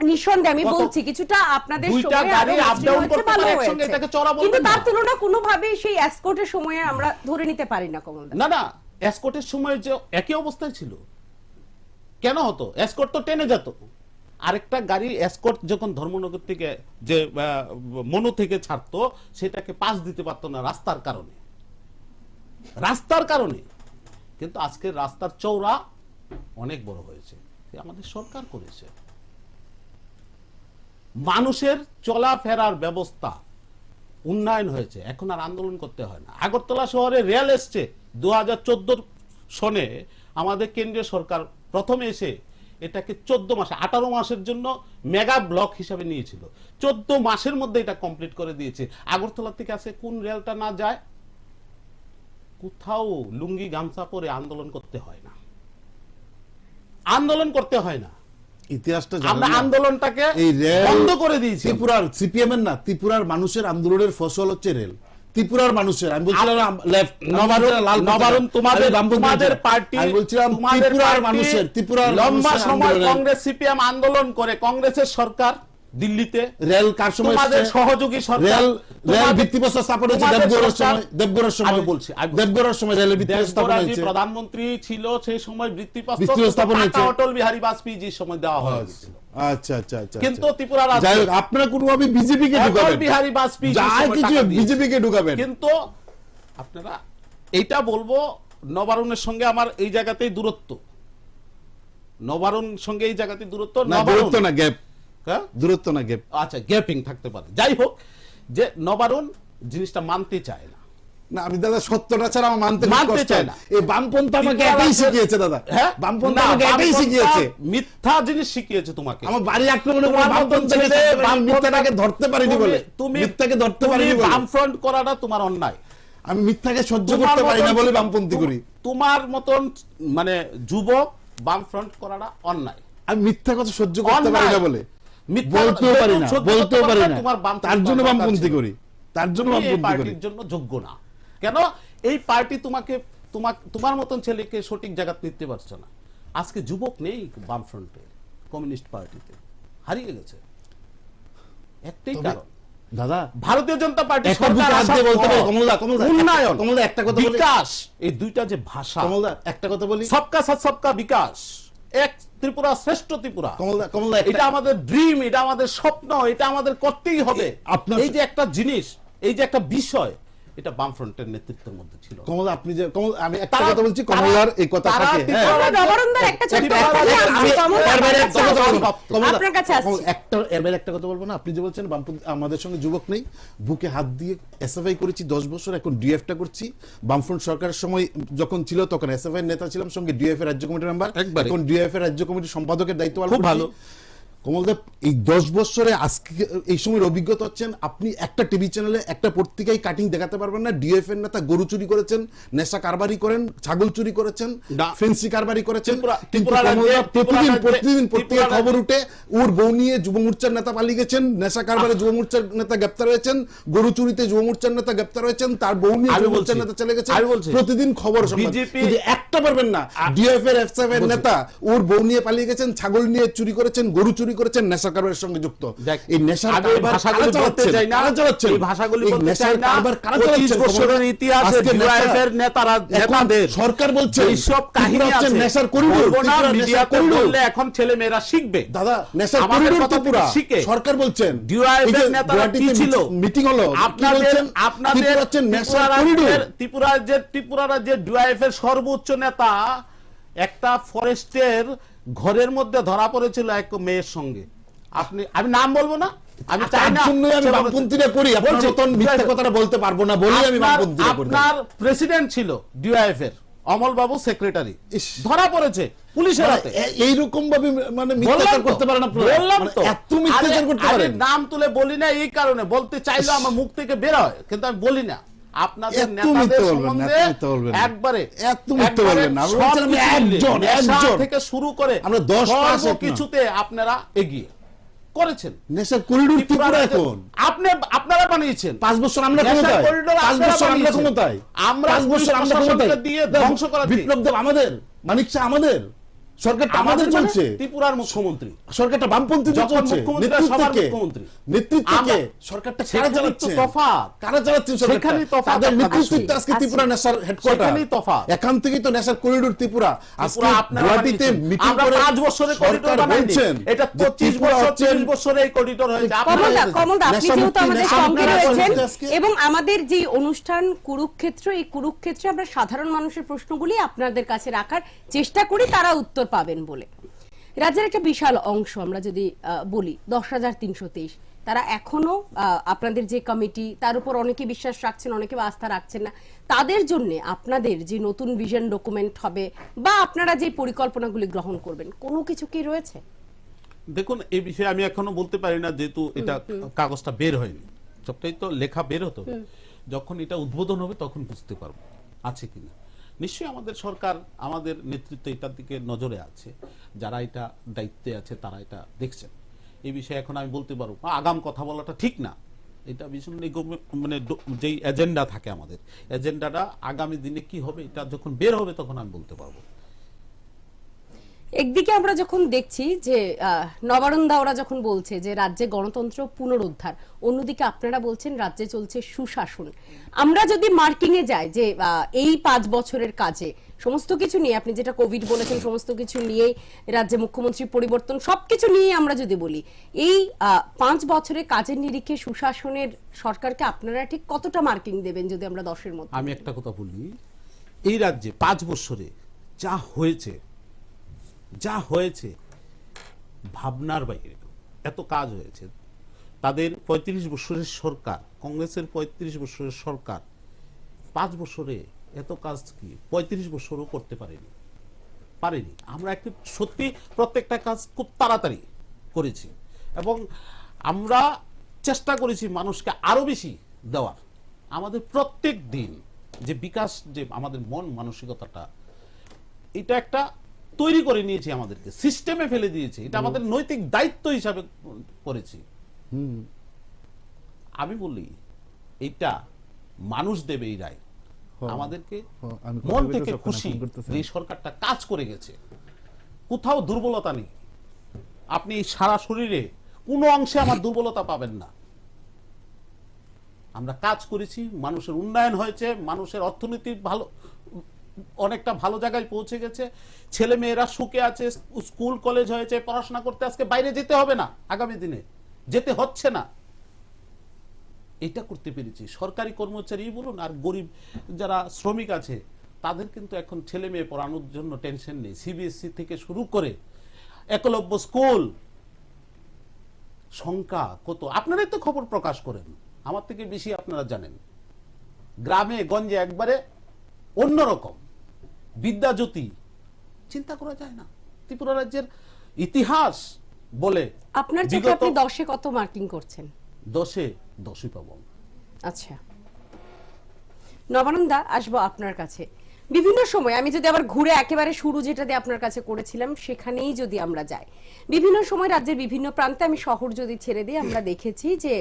নিঃসন্দেহে আমি বলছি কিছুটা আপনাদের দুইটা গাড়ি আপ ডাউন করতে পারে একসঙ্গে, এটাকে চড়া বলতে না। কিন্তু তার তুলনা কোনোভাবেই সেই এসকর্টের সময়ে আমরা ধরে নিতে পারি না কমল। না না, এসকর্টের সময় যে একই অবস্থায় ছিল, কেন হতো? এসকর্ট তো টেনে যেত, আরেকটা গাড়ি এসকর্ট যখন ধর্মনগর থেকে যে মনু থেকে ছাড়তো, সেটাকে পাস দিতে পারতো না রাস্তার কারণে। কিন্তু আজকের রাস্তার চওড়া অনেক বড় হয়েছে, আমাদের সরকার করেছে, মানুষের চলাফেরার ব্যবস্থা উন্নয়ন হয়েছে, এখন আর আন্দোলন করতে হয় না। আগরতলা শহরে রেল এসছে 2014 সনে, আমাদের কেন্দ্রীয় সরকার প্রথমে এসে এটাকে 14 মাসে 18 মাসের জন্য মেগা ব্লক হিসাবে নিয়েছিল, 14 মাসের মধ্যে এটা কমপ্লিট করে দিয়েছে। আগরতলা থেকে আসে কোন রেলটা না যায়, কোথাও লুঙ্গি গামছা পরে আন্দোলন করতে হয় না, ইতিহাসটা আমরা আন্দোলনটাকে বন্ধ করে দিয়েছি। ত্রিপুরার সিপিএম এর না, ত্রিপুরার মানুষের আন্দোলনের ফসল হচ্ছে রেল। ত্রিপুরার মানুষের, আমি বলছিলাম নবারুণ তোমাদের পার্টি, আমি বলছিলাম ত্রিপুরার মানুষের, ত্রিপুরার লম্বা সময় কংগ্রেস সিপিএম আন্দোলন করে, কংগ্রেসের সরকার দিল্লিতে, রেল কার সময় তোমাদের সহযোগী সরকার, রেল ভিত্তিপ্রস্তর স্থাপন হয়েছে দেবগড়ের সময়, আমি বলছি দেবগড়ের সময় রেলের ভিত্তিপ্রস্তর স্থাপন হয়েছে, প্রধানমন্ত্রী ছিল সেই সময় ভিত্তিপ্রস্তর স্থাপন হয়েছে, অটল বিহারী বাজপেয়ীজির সময় দেওয়া হয়েছিল। আচ্ছা আচ্ছা আচ্ছা, কিন্তু ত্রিপুরা রাজ্য, যাই হোক, আপনারা কোনোভাবে বিজেপি কে ঢুকাবেন, অটল বিহারী বাজপেয়ী যা কিছু বিজেপি কে ঢুকাবেন, কিন্তু আপনারা এইটা বলবো, নবারুণের সঙ্গে আমার এই জায়গাতেই দূরত্ব, নবারুণ সঙ্গে এই জায়গাতেই দূরত্ব, দূরত্ব না গ্যাপ, দূরত্ব না গ্যাপ, আচ্ছা গ্যাপিং থাকতে পারে। যাই হোক, যে নবারুণ জিনিসটা মানতে চায় না, না আমি দাদা সত্যটা ছাড়া আমার মানতে চাই না। এই বামপন্থা আমাকে এটাই শিখিয়েছে দাদা। হ্যাঁ বামপন্থা আমাকে এটাই শিখিয়েছে, মিথ্যা জিনিস শিখিয়েছে তোমাকে। আমার বাড়ি আক্রমণে করে মিথ্যাটাকে ধরতে পারিনি বলে, তুমি মিথ্যাকে ধরতে পারিনি বলে বামফ্রন্ট করাটা তোমার অন্যায়। আমি মিথ্যাকে সহ্য করতে পারি না বলে বামপন্থী করি। তোমার মতন মানে যুবক বামফ্রন্ট করাটা অন্যায়। আমি মিথ্যা কথা সহ্য করতে পারি না বলে বলতেও পারি না, বলতেও পারি না, তার জন্য বামপন্থী করি, তার জন্য বামপন্থী করি। পার্টির জন্য যোগ্য না। কেন এই পার্টি তোমাকে তোমার মতন ছেলেকে সঠিক জায়গাতে নিতে পারছে না। আজকে যুবক নেই বামফ্রন্টে, কমিউনিস্ট পার্টিতে হারিয়ে গেছে। একটাই কারণ দাদা, ভারতীয় জনতা পার্টি উন্নয়ন, একটা কথা বলি, বিকাশ, এই দুইটা যে ভাষা, একটা কথা বলি, সবকা সাথ সবকা বিকাশ, এক ত্রিপুরা শ্রেষ্ঠ ত্রিপুরা, এটা আমাদের ড্রিম, এটা আমাদের স্বপ্ন, এটা আমাদের করতেই হবে। এই যে একটা জিনিস, এই যে একটা বিষয়, এটা বামফ্রন্টের নেতৃত্বের মধ্যে ছিল। কমলা, আপনি যে আমি একটা কথা বলছি, কমলার এই কথা থাকে, একটা কথা বলবো না, আপনি যে বলছেন বামপন্থী আমাদের সঙ্গে যুবক নেই, বুকে হাত দিয়ে এসএফআই করেছি 10 বছর, এখন ডিএফটা করছি। বামফ্রন্ট সরকারের সময় যখন ছিল তখন এসএফআই নেতা ছিলাম, সঙ্গে ডিএফ এর রাজ্য কমিটির মেম্বার, এখন ডিএফ এর রাজ্য কমিটির সম্পাদকের দায়িত্ব পালন করছি। ভালো কমলদেব, এই 10 বছরে আজকে এই সময়ের অভিজ্ঞতা হচ্ছেন, আপনি একটা টিভি চ্যানেলে একটা পত্রিকায় কাটিং দেখাতে পারবেন না ডিএফ এর নেতা গরু চুরি করেছেন, নেশা কারবারি করেন, ছাগল চুরি করেছেন, ফেন্সি কারবারি করেছেন। প্রতিদিন পত্রিকা খবর উঠে ওর বউ নিয়ে যুব মোর্চার নেতা পালিয়ে গেছেন, নেশা কারবারে যুব মোর্চার নেতা গ্রেপ্তার হয়েছেন, গরু চুরিতে যুব মোর্চার নেতা গ্রেপ্তার হয়েছেন, তার বউ নিয়ে যুব মোর্চার নেতা চলে গেছেন। প্রতিদিন খবর একটা পারবেন না, ডিএফ এর এফএফ এর নেতা ওর বউ নিয়ে পালিয়ে গেছেন, ছাগল নিয়ে চুরি করেছেন, গরু চুরি করেছেন, নেশা কারবারের সঙ্গে যুক্ত। এই নেশার ভাষাগুলো বলতে চাই না, এই ভাষাগুলো বলতে চাই না। 25 বছরের ইতিহাসে ডিএফ এর নেতারা নেতাদের সরকার বলছে এই সব কাহিনী আছে, নেশার করিডোর না মিডিয়াতে বললে এখন ছেলে মেয়েরা শিখবে। দাদা, নেশার করিডোর ত্রিপুরা সরকার বলছেন, ডিএফ এর নেতারা কি ছিল, মিটিং হলো, আপনাদের হচ্ছে নেশার করিডোর। ত্রিপুরার যে ডিএফ এর সর্বোচ্চ নেতা একটা ফরেস্টের ঘরের মধ্যে ধরা পড়েছিল এক মেয়ের সঙ্গে। আমি নাম বলবো না, আমি চাই না, আমি বামপন্থীরা করি, আপনার মতন মিথ্যা কথাটা বলতে পারবো না বলেই আমি বামপন্থীরা করি। আপনার প্রেসিডেন্ট ছিল ডিওএফ এর, অমল বাবু সেক্রেটারি, ধরা পড়েছে পুলিশের হাতে। এইরকম ভাবে মানে মিথ্যাচার করতে পারেন আপনারা, বললাম তো এত মিথ্যাচার করতে পারেন। নাম তুলে বলি না এই কারণে, বলতে চাইলেও আমার মুখ থেকে বের হয়, কিন্তু আমি বলি না। আপনাদের নেতাদের সম্বন্ধে একবারে এত মিথ্যা বলবেন না, একজন থেকে শুরু করে আমরা 10 কিছুতে আপনারা এগিয়ে করেছেন। নেশার করিডোর ত্রিপুরা এখন আপনারা বানিয়েছেন। 5 বছর আমরা ক্ষমতায়, 5 বছর আমরা ক্ষমতায়, আমরা 5 বছর আমরা ক্ষমতায় দিয়ে ধ্বংস করা বিপ্লব দেব আমাদের, মানিক শাহ আমাদের, সরকারটা আমাদের চলছে। ত্রিপুরার মুখ্যমন্ত্রী, সরকারটা বামপন্থী চলছে, নেতৃত্বকে সরকারটা কারা চালাচ্ছে, কারা চালাচ্ছে সরকারটা, তাদের নেতৃত্ব আজকে ত্রিপুরা নেশার হেডকোয়ার্টার, এখান থেকেই তো নেশার করিডোর ত্রিপুরা। আজকে গুয়াহাটিতে মিটিং করে 5 বছরের করিডোর বানাইছেন, এটা 25 বছর 30 বছরে এই করিডোর হয়েছে। কমলদা, আপনি যেহেতু আমাদের সঙ্গে রয়েছেন এবং আমাদের যে অনুষ্ঠান কুরুক্ষেত্র, এই কুরুক্ষেত্রে আমরা সাধারণ মানুষের প্রশ্নগুলি আপনাদের কাছে রাখার চেষ্টা করি, তারা উত্তর পাবেন বলে। রাজ্যের একটা বিশাল অংশ আমরা যদি বলি 10,323, তারা এখনো আপনাদের যে কমিটি তার উপর অনেকে বিশ্বাস রাখছেন, অনেকে আস্থা রাখছেন না। তাদের জন্য আপনাদের যে নতুন ভিশন ডকুমেন্ট হবে বা আপনারা যে পরিকল্পনাগুলি গ্রহণ করবেন, কোনো কিছু কি রয়েছে? দেখুন, এই বিষয়ে আমি এখনো বলতে পারি না, যেহেতু এটা কাগজটা বের হয়নি, সবটাই তো লেখা বের হতো। যখন এটা উদ্বোধন হবে তখন বুঝতে পারবো আছে কিনা। নিশ্চয়ই আমাদের সরকার, আমাদের নেতৃত্ব এটার দিকে নজরে আছে, যারা এটা দায়িত্বে আছে তারা এটা দেখছেন। এই বিষয়ে এখন আমি বলতে পারবো আগাম কথা বলাটা ঠিক না। এটা ভীষণ মানে যেই এজেন্ডা থাকে আমাদের, এজেন্ডাটা আগামী দিনে কি হবে এটা যখন বের হবে তখন আমি বলতে পারবো। একদিকে আমরা যখন দেখছি যে নবারুণ দাওরা যখন বলছে যে রাজ্যে গণতন্ত্র পুনরুদ্ধার, অন্যদিকে আপনারা বলছেন রাজ্যে চলছে সুশাসন। আমরা যদি মার্কিং এ যাই যে এই 5 বছরের কাজে সমস্ত কিছু নিয়ে, আপনি যেটা কোভিড বলেছেন সমস্ত কিছু নিয়ে, রাজ্যে মুখ্যমন্ত্রী পরিবর্তন, সবকিছু নিয়ে আমরা যদি বলি, এই 5 বছরের কাজের নিরিখে সুশাসনের সরকারকে আপনারা ঠিক কতটা মার্কিং দেবেন যদি আমরা 10-এর মধ্যে? আমি একটা কথা বলি, এই রাজ্যে 5 বছরে যা হয়েছে ভাবনার বাইরে, এত কাজ হয়েছে। তাদের 35 বছরের সরকার, কংগ্রেসের 35 বছরের সরকার 5 বছরে এত কাজ কি 35 বছরও করতে পারেনি। আমরা একটু সত্যি প্রত্যেকটা কাজ খুব তাড়াতাড়ি করেছি এবং আমরা চেষ্টা করেছি মানুষকে আরো বেশি দেওয়ার। আমাদের প্রত্যেক দিন যে বিকাশ, যে আমাদের মন মানসিকতাটা, এটা একটা তৈরি করে নিয়েছি, আমাদেরকে সিস্টেমে ফেলে দিয়েছে, এটা আমাদের নৈতিক দায়িত্ব হিসাবে করেছি। আমি বলি এইটা মানুষ দেবে এই রায়। আমাদেরকে মন থেকে খুশি এই সরকারটা কাজ করে গেছে, কোথাও দুর্বলতা নেই। আপনি সারা শরীরে কোনো অংশে আমার দুর্বলতা পাবেন না। আমরা কাজ করেছি, মানুষের উন্নয়ন হয়েছে, মানুষের অর্থনীতি ভালো, অনেকটা ভালো জায়গায় পৌঁছে গেছে, ছেলে মেয়েরা সুখে আছে, স্কুল কলেজ হয়েছে, পড়াশোনা করতে আজকে বাইরে যেতে হবে না, আগামী দিনে যেতে হচ্ছে না। এটা করতে পেরেছি। সরকারি কর্মচারী বলুন আর গরিব যারা শ্রমিক আছে তাদের কিন্তু এখন ছেলে মেয়ে পড়ানোর জন্য টেনশন নেই। সিবিএসসি থেকে শুরু করে একলব্য স্কুল সংখ্যা কত, আপনারাই তো খবর প্রকাশ করেন, আমার থেকে বেশি আপনারা জানেন। গ্রামে গঞ্জে একবারে অন্যরকম বিদ্যাজ্যোতি, চিন্তা করা যায় না। ত্রিপুরা রাজ্যের ইতিহাস বলে আপনার চোখে আপনি 10-এ কত মার্কিং করছেন? 10-এ পাবো। আচ্ছা, নবানন্দা, আসবো আপনার কাছে। বিভিন্ন সময় আমি যদি আবার ঘুরে একেবারে শুরু যেটা দিয়ে আপনার কাছে করেছিলাম সেখানেই যদি আমরা যাই, বিভিন্ন সময় রাজ্যের বিভিন্ন প্রান্তে, আমি শহর যদি ছেড়ে দিই, আমরা দেখেছি যে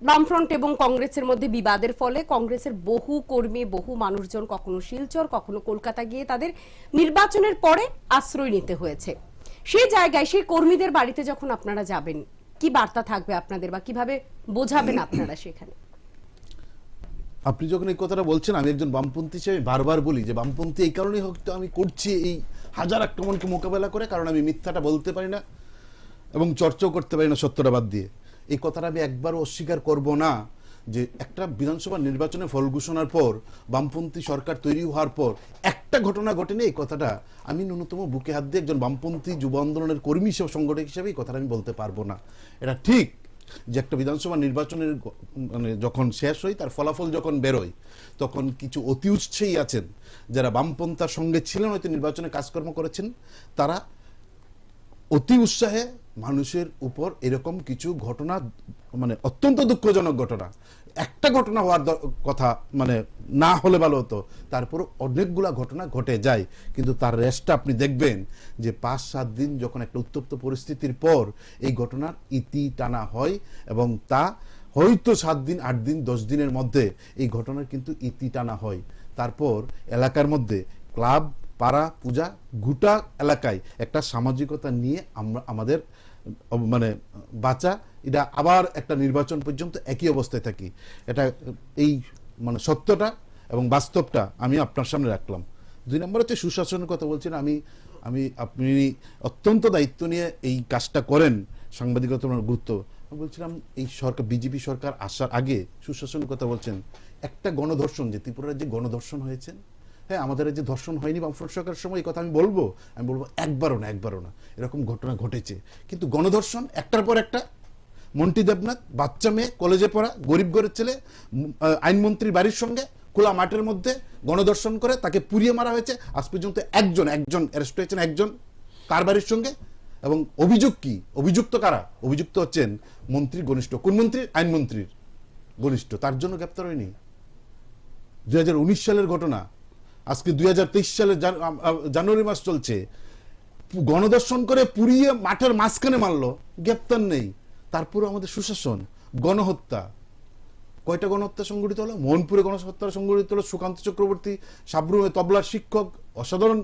বামফ্রন্ট এবং কংগ্রেসের মধ্যে বিবাদের ফলে কংগ্রেসের বহু কর্মী, বহু মানুষজন কখনো শিলচর, কখনো কলকাতা গিয়ে তাদের নির্বাচনের পরে আশ্রয় নিতে হয়েছে। সেই জায়গায় সেই কর্মীদের বাড়িতে যখন আপনারা যাবেন, কি বার্তা থাকবে আপনাদের, বা কিভাবে বোঝাবেন আপনারা সেখানে? আপনি যখন এই কথাটা বলছেন, আমি একজন বামপন্থী হিসেবে বারবার বলি যে বামপন্থী এই কারণেই হয়তো আমি করছি এই হাজার আক্রমণকে মোকাবেলা করে, কারণ আমি মিথ্যাটা বলতে পারি না এবং চর্চাও করতে পারি না সত্যটা বাদ দিয়ে। এই কথাটা আমি একবারও অস্বীকার করব না যে একটা বিধানসভা নির্বাচনের ফল ঘোষণার পর, বামপন্থী সরকার তৈরি হওয়ার পর একটা ঘটনা ঘটেনি। এই কথাটা আমি ন্যূনতম বুকে হাত দিয়ে একজন বামপন্থী যুব আন্দোলনের কর্মী হিসেবে, সংগঠক হিসেবে এই কথাটা আমি বলতে পারবো না। এটা ঠিক যে একটা বিধানসভা নির্বাচনের মানে যখন শেষ হয়, তার ফলাফল যখন বেরোয়, তখন কিছু অতি উৎসাহী আছেন যারা বামপন্থার সঙ্গে ছিলেন, হয়তো নির্বাচনে কাজকর্ম করেছেন, তারা অতি উৎসাহে মানুষের উপর এরকম কিছু ঘটনা, মানে অত্যন্ত দুঃখজনক ঘটনা, একটা ঘটনা হওয়ার কথা মানে না হলে ভালো হতো, তারপর অনেকগুলা ঘটনা ঘটে যায়। কিন্তু তার রেস্টটা আপনি দেখবেন যে 5-7 দিন যখন একটা উত্তপ্ত পরিস্থিতির পর এই ঘটনার ইতি টানা হয়, এবং তা হয়তো 7 দিন, 8 দিন, 10 দিনের মধ্যে এই ঘটনার কিন্তু ইতি টানা হয়। তারপর এলাকার মধ্যে ক্লাব, পাড়া, পূজা, গোটা এলাকায় একটা সামাজিকতা নিয়ে আমরা আমাদের মানে বাঁচা, এটা আবার একটা নির্বাচন পর্যন্ত একই অবস্থায় থাকি। এটা এই মানে সত্যটা এবং বাস্তবটা আমি আপনার সামনে রাখলাম। 2 নম্বর হচ্ছে সুশাসনের কথা বলছেন। আপনি অত্যন্ত দায়িত্ব নিয়ে এই কাজটা করেন, সাংবাদিকতার গুরুত্ব। আমি বলছিলাম এই সরকার, বিজেপি সরকার আসার আগে সুশাসনের কথা বলছেন। একটা গণধর্ষণ, যে ত্রিপুরা রাজ্যে গণধর্ষণ হয়েছে, হ্যাঁ, আমাদের যে ধর্ষণ হয়নি বামফ্রন্ট সরকারের সময়, এই কথা আমি বলবো একবারও না এরকম ঘটনা ঘটেছে। কিন্তু গণধর্ষণ একটার পর একটা, মন্টি দেবনাথ, বাচ্চা মেয়ে, কলেজে পড়া, গরিব ঘরের ছেলে, আইনমন্ত্রীর বাড়ির সঙ্গে খোলা মাঠের মধ্যে গণধর্ষণ করে তাকে পুড়িয়ে মারা হয়েছে। আজ পর্যন্ত একজন অ্যারেস্ট হয়েছেন, একজন, কার বাড়ির সঙ্গে। এবং অভিযোগ কি? অভিযুক্ত কারা? অভিযুক্ত হচ্ছেন মন্ত্রীর ঘনিষ্ঠ। কোন মন্ত্রীর? আইনমন্ত্রীর ঘনিষ্ঠ। তার জন্য গ্রেপ্তার হয়নি। 2019 সালের ঘটনা, আজকে 2023 সালের জানুয়ারি মাস চলছে, গণধর্ষণ করে পুড়িয়ে মাঠের মাঝখানে মারলো, গ্রেপ্তার নেই। তারপরে আমাদের সুশাসন। গণহত্যা, কয়টা গণহত্যা সংঘটিত হলো? মোহনপুরে গণহত্যা সংঘটিত হলো। সুকান্ত চক্রবর্তী, সাবরুমে তবলার শিক্ষক, অসাধারণ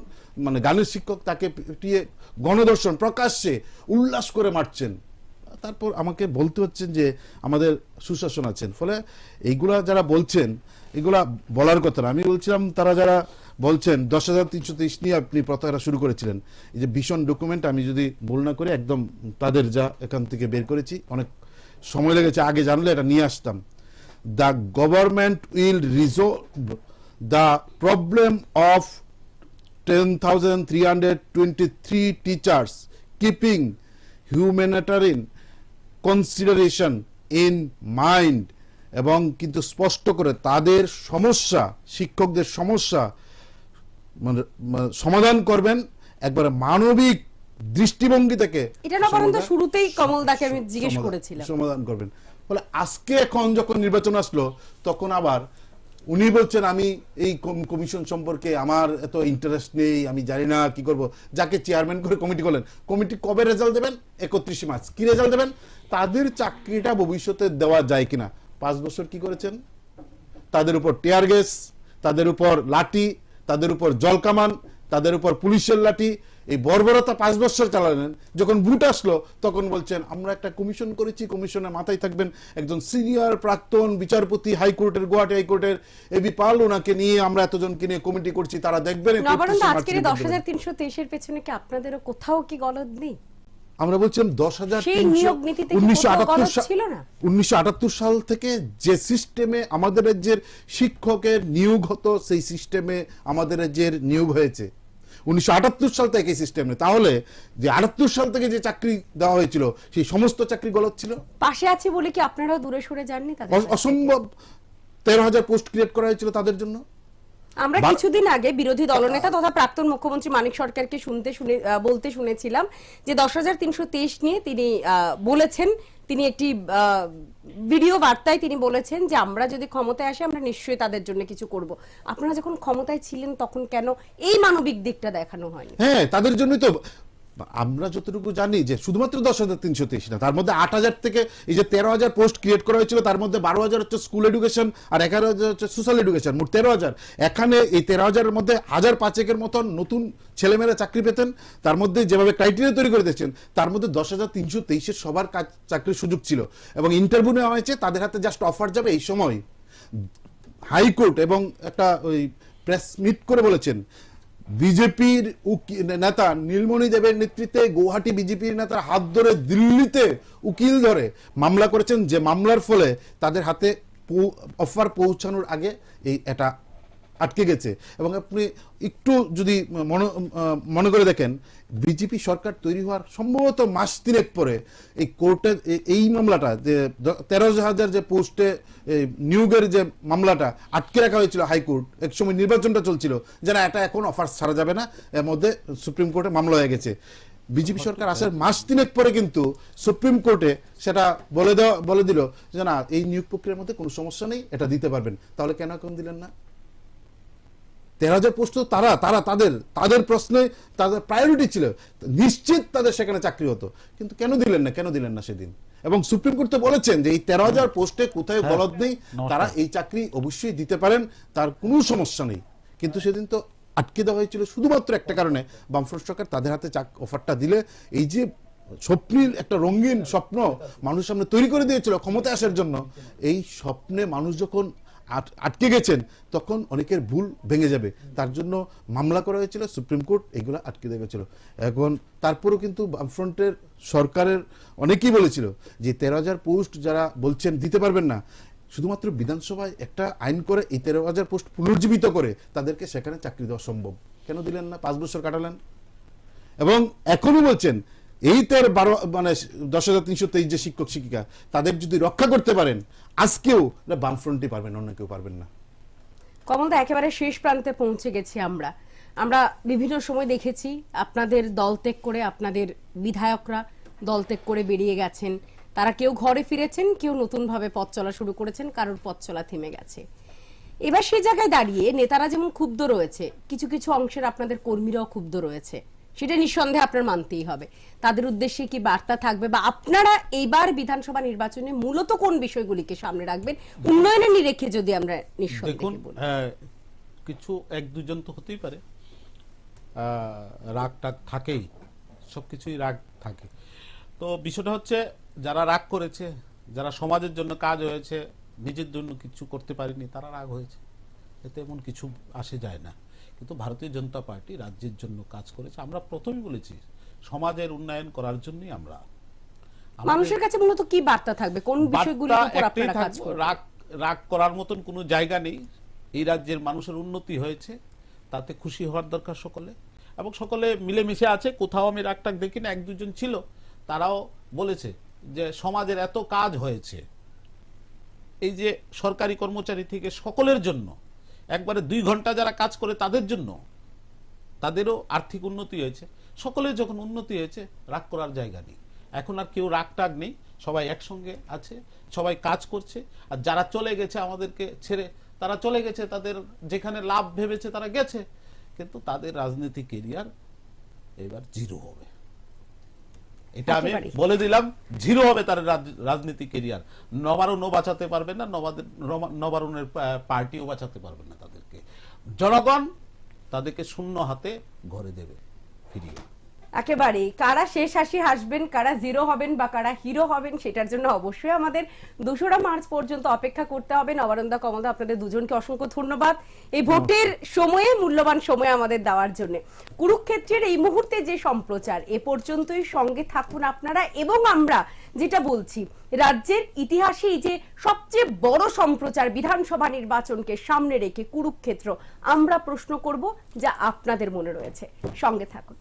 মানে গানের শিক্ষক, তাকে পিটিয়ে গণধর্ষণ, প্রকাশ্যে উল্লাস করে মারছেন। তারপর আমাকে বলতে হচ্ছেন যে আমাদের সুশাসন আছেন। ফলে এইগুলা যারা বলছেন, এগুলা বলার কথা না। আমি বলছিলাম তারা যারা বলছেন 10,323 নিয়ে আপনি প্রত্যাহার শুরু করেছিলেন, এই যে ভীষণ ডকুমেন্ট, আমি যদি ভুল না করি একদম তাদের যা এখান থেকে বের করেছি, অনেক সময় লেগেছে, আগে জানলে এটা নিয়ে আসতাম। The government will resolve the problem of 10,323 teachers keeping humanitarian consideration in mind এবং কিন্তু স্পষ্ট করে তাদের সমস্যা, শিক্ষকদের সমস্যা মানে সমাধান করবেন একবারে মানবিক দৃষ্টিভঙ্গি থেকে। এটা না বরং তো শুরুতেই কমলদাকে আমি জিজ্ঞেস করেছিলাম, সমাধান করবেন বলে আজকে এখন যখন নির্বাচন আসলো তখন আবার উনি বলছেন আমি এই কমিশন সম্পর্কে আমার এত ইন্টারেস্ট নেই, আমি জানি না কি করব। যাকে চেয়ারম্যান করে কমিটি করলেন, কমিটি কবে রেজাল্ট দেবেন? 31 মার্চ। কি রেজাল্ট দেবেন? তাদের চাকরিটা ভবিষ্যতে দেওয়া যায় কিনা। 5 বছর কি করেছেন? তাদের উপর টিয়ার গ্যাস, তাদের উপর লাঠি, তাদের উপর জলকামান, তাদের উপর পুলিশের লাঠি, এই বর্বরতা 5 বছর চালালেন। যখন ভোট আসলো তখন বলছেন আমরা একটা কমিশন করেছি, কমিশনের মাথায় থাকবেন একজন সিনিয়র প্রাক্তন বিচারপতি হাইকোর্টের, গুয়াহাটি হাইকোর্টের এবি পাল, ওনাকে নিয়ে আমরা এতজনকে নিয়ে কমিটি করছি, তারা দেখবেন। আজকের 10,323 এর পেছনে কি আপনাদেরও কোথাও কি গলদ নেই? আমরা বলছিলাম 1978 সাল থেকে যে সিস্টেমে আমাদের রাজ্যের শিক্ষকের নিয়োগ হতো, সেই সিস্টেমে আমাদের রাজ্যের নিয়োগ হয়েছে 1978 সাল থেকে সিস্টেম নেই। তাহলে যে 78 সাল থেকে যে চাকরি দেওয়া হয়েছিল সেই সমস্ত চাকরি গলত ছিল। পাশে আছে বলে কি আপনারাও দূরে সরে যাননি? অসম্ভব 13,000 পোস্ট ক্রিয়েট করা হয়েছিল তাদের জন্য। আমরা কিছুদিন আগে বিরোধী দলনেতা তথা প্রাক্তন মুখ্যমন্ত্রী মানিক সরকারকে বলতে শুনেছিলাম যে 10,323 নিয়ে তিনি বলেছেন, তিনি একটি ভিডিও বার্তায় তিনি বলেছেন যে আমরা যদি ক্ষমতায় আসি আমরা নিশ্চয়ই তাদের জন্য কিছু করব। আপনারা যখন ক্ষমতায় ছিলেন তখন কেন এই মানবিক দিকটা দেখানো হয়নি? হ্যাঁ, তাদের জন্যই তো আমরা যতটুকু জানি যে শুধুমাত্র 10,323 না, তার মধ্যে 8,000 থেকে এই যে 13,000 পোস্ট ক্রিয়েট করা হয়েছিল, তার মধ্যে 12,000 হচ্ছে স্কুল এডুকেশন আর 11,000 হচ্ছে সোশ্যাল এডুকেশন, মোট 13,000। এখানে এই 13,000-এর মধ্যে 1,005-এর মতন নতুন ছেলেমেয়েরা চাকরি পেতেন। তার মধ্যে যেভাবে ক্রাইটেরিয়া তৈরি করে দিয়েছেন তার মধ্যে 10,323-এর সবার চাকরির সুযোগ ছিল এবং ইন্টারভিউ নেওয়া হয়েছে, তাদের হাতে জাস্ট অফার যাবে। এই সময় হাইকোর্ট এবং একটা ওই প্রেস মিট করে বলেছেন বিজেপির নেতা নীলমণি দেবের নেতৃত্বে গুয়াহাটি বিজেপির নেতার হাত ধরে দিল্লিতে উকিল ধরে মামলা করেছেন, যে মামলার ফলে তাদের হাতে অফার পৌঁছানোর আগে এটা আটকে গেছে। এবং আপনি একটু যদি মনে করে দেখেন, বিজেপি সরকার তৈরি হওয়ার সম্ভবত মাস 3 পরে এই কোর্টের এই মামলাটা যে 13,000 যে পোস্টে নিয়োগের যে মামলাটা আটকে রাখা হয়েছিল হাইকোর্ট, এক সময় নির্বাচনটা চলছিল, যে না এটা এখন অফার ছাড়া যাবে না, এর মধ্যে সুপ্রিম কোর্টে মামলা হয়ে গেছে। বিজেপি সরকার আসার মাস 3 পরে কিন্তু সুপ্রিম কোর্টে সেটা বলে দিল যে না এই নিয়োগ প্রক্রিয়ার মধ্যে কোনো সমস্যা নেই, এটা দিতে পারবেন। তাহলে কেন এখন দিলেন না? 13,000 পোস্ট তাদের প্রশ্নে তাদের প্রায়োরিটি ছিল, নিশ্চিত তাদের সেখানে চাকরি হতো, কিন্তু কেন দিলেন না সেদিন? এবং সুপ্রিম কোর্ট তো বলেছেন যে এই 13,000 পোস্টে কোথায় গলদ নেই, তারা এই চাকরি অবশ্যই দিতে পারেন, তার কোনো সমস্যা নেই। কিন্তু সেদিন তো আটকে দেওয়া হয়েছিল শুধুমাত্র একটা কারণে, বামফ্রন্ট সরকার তাদের হাতে অফারটা দিলে এই যে স্বপ্নের একটা রঙিন স্বপ্ন মানুষের সামনে তৈরি করে দিয়েছিল ক্ষমতায় আসার জন্য, এই স্বপ্নে মানুষ যখন আটকে গেছেন তখন অনেকের ভুল ভেঙে যাবে, তার জন্য মামলা করা হয়েছিল, সুপ্রিম কোর্ট এগুলো আটকে দিয়েছিল। এখন তারপরও কিন্তু বামফ্রন্টের সরকারের অনেকেই বলেছিল যে 13,000 পোস্ট যারা বলছেন দিতে পারবেন না, শুধুমাত্র বিধানসভায় একটা আইন করে এই 13,000 পোস্ট পুনর্জীবিত করে তাদেরকে সেখানে চাকরি দেওয়া সম্ভব। কেন দিলেন না? 5 বছর কাটালেন। এবং এখনই বলছেন এই 10,323 যে শিক্ষক শিক্ষিকা তাদের যদি রক্ষা করতে পারেন আজকেও, বামফ্রন্টই পারবেন, অন্য কেউ পারবেন না। কমলদা, একেবারে শেষ প্রান্তে পৌঁছে গেছি আমরা বিভিন্ন সময় দেখেছি আপনাদের দল ত্যাগ করে, আপনাদের বিধায়করা দল ত্যাগ করে বেরিয়ে গেছেন, তারা কেউ ঘরে ফিরেছেন, কেউ নতুন ভাবে পথ চলা শুরু করেছেন, কারোর পথ চলা থেমে গেছে। এবার সেই জায়গায় দাঁড়িয়ে নেতারা যেমন ক্ষুব্ধ রয়েছে, কিছু কিছু অংশের আপনাদের কর্মীরাও ক্ষুব্ধ রয়েছে, সেটা নিঃসন্দেহে আপনার মানতেই হবে। তাদের উদ্দেশ্যে কি বার্তা থাকবে, বা আপনারা এইবার বিধানসভা নির্বাচনে মূলত কোন বিষয়গুলিকে সামনে রাখবেন উন্নয়নের নিরিখে? যদি আমরা নিঃসন্দেহে বলি, কিছু 1-2 জন তো হতেই পারে, রাগ টাগ থাকেই, সবকিছুই রাগ থাকে। তো বিষয়টা হচ্ছে যারা রাগ করেছে, যারা সমাজের জন্য কাজ হয়েছে, নিজের জন্য কিছু করতে পারেনি, তারা রাগ হয়েছে, এতে এমন কিছু আসে যায় না। কিন্তু ভারতীয় জনতা পার্টি রাজ্যের জন্য কাজ করেছে। আমরা প্রথমেই বলেছি সমাজের উন্নয়ন করার জন্যই আমরা। মানুষের কাছে মূলত কি বার্তা থাকবে, কোন বিষয়গুলোর উপর আপনারা কাজ করবেন? রাগ করার মতন কোনো জায়গা নেই। এই রাজ্যের মানুষের উন্নতি হয়েছে, তাতে খুশি হওয়ার দরকার সকলে, এবং সকলে মিলেমিশে আছে। কোথাও আমি রাগটাগ দেখি না। 1-2 জন ছিল, তারাও বলেছে যে সমাজের এত কাজ হয়েছে, এই যে সরকারি কর্মচারী থেকে সকলের জন্য, একবারে 2 ঘন্টা যারা কাজ করে তাদের জন্য, তাদেরও আর্থিক উন্নতি হয়েছে। সকলের যখন উন্নতি হয়েছে, রাগ করার জায়গা নেই। এখন আর কেউ রাগ টাগ নেই, সবাই একসঙ্গে আছে, সবাই কাজ করছে। আর যারা চলে গেছে আমাদেরকে ছেড়ে, তারা চলে গেছে, তাদের যেখানে লাভ ভেবেছে তারা গেছে, কিন্তু তাদের রাজনীতি কেরিয়ার এবার 0 হবে। এটা আমি বলে দিলাম, 0 হবে তার রাজনীতি কেরিয়ার। নবারুণও বাঁচাতে পারবে না, নবারুণের পার্টিও বাঁচাতে পারবে না তাদেরকে। জনগণ তাদেরকে শূন্য হাতে ঘরে দেবে ফিরিয়ে। একেবারে কারা শেষ হাসি হাসবেন, কারা 0 হবেন বা কারা হিরো হবেন, সেটার জন্য অবশ্যই আমাদের 2রা মার্চ পর্যন্ত অপেক্ষা করতে হবে। নবারুণদা, কমলদা, আপনাদের দুজনকে অসংখ্য ধন্যবাদ এই ভোটের সময়ে, মূল্যবান সময় আমাদের দেওয়ার জন্য। কুরুক্ষেত্রের এই মুহূর্তে যে সম্প্রচার, এ পর্যন্তই সঙ্গে থাকুন আপনারা। এবং আমরা যেটা বলছি, রাজ্যের ইতিহাসে এই যে সবচেয়ে বড় সম্প্রচার, বিধানসভা নির্বাচনকে সামনে রেখে কুরুক্ষেত্র, আমরা প্রশ্ন করব যা আপনাদের মনে রয়েছে। সঙ্গে থাকুন।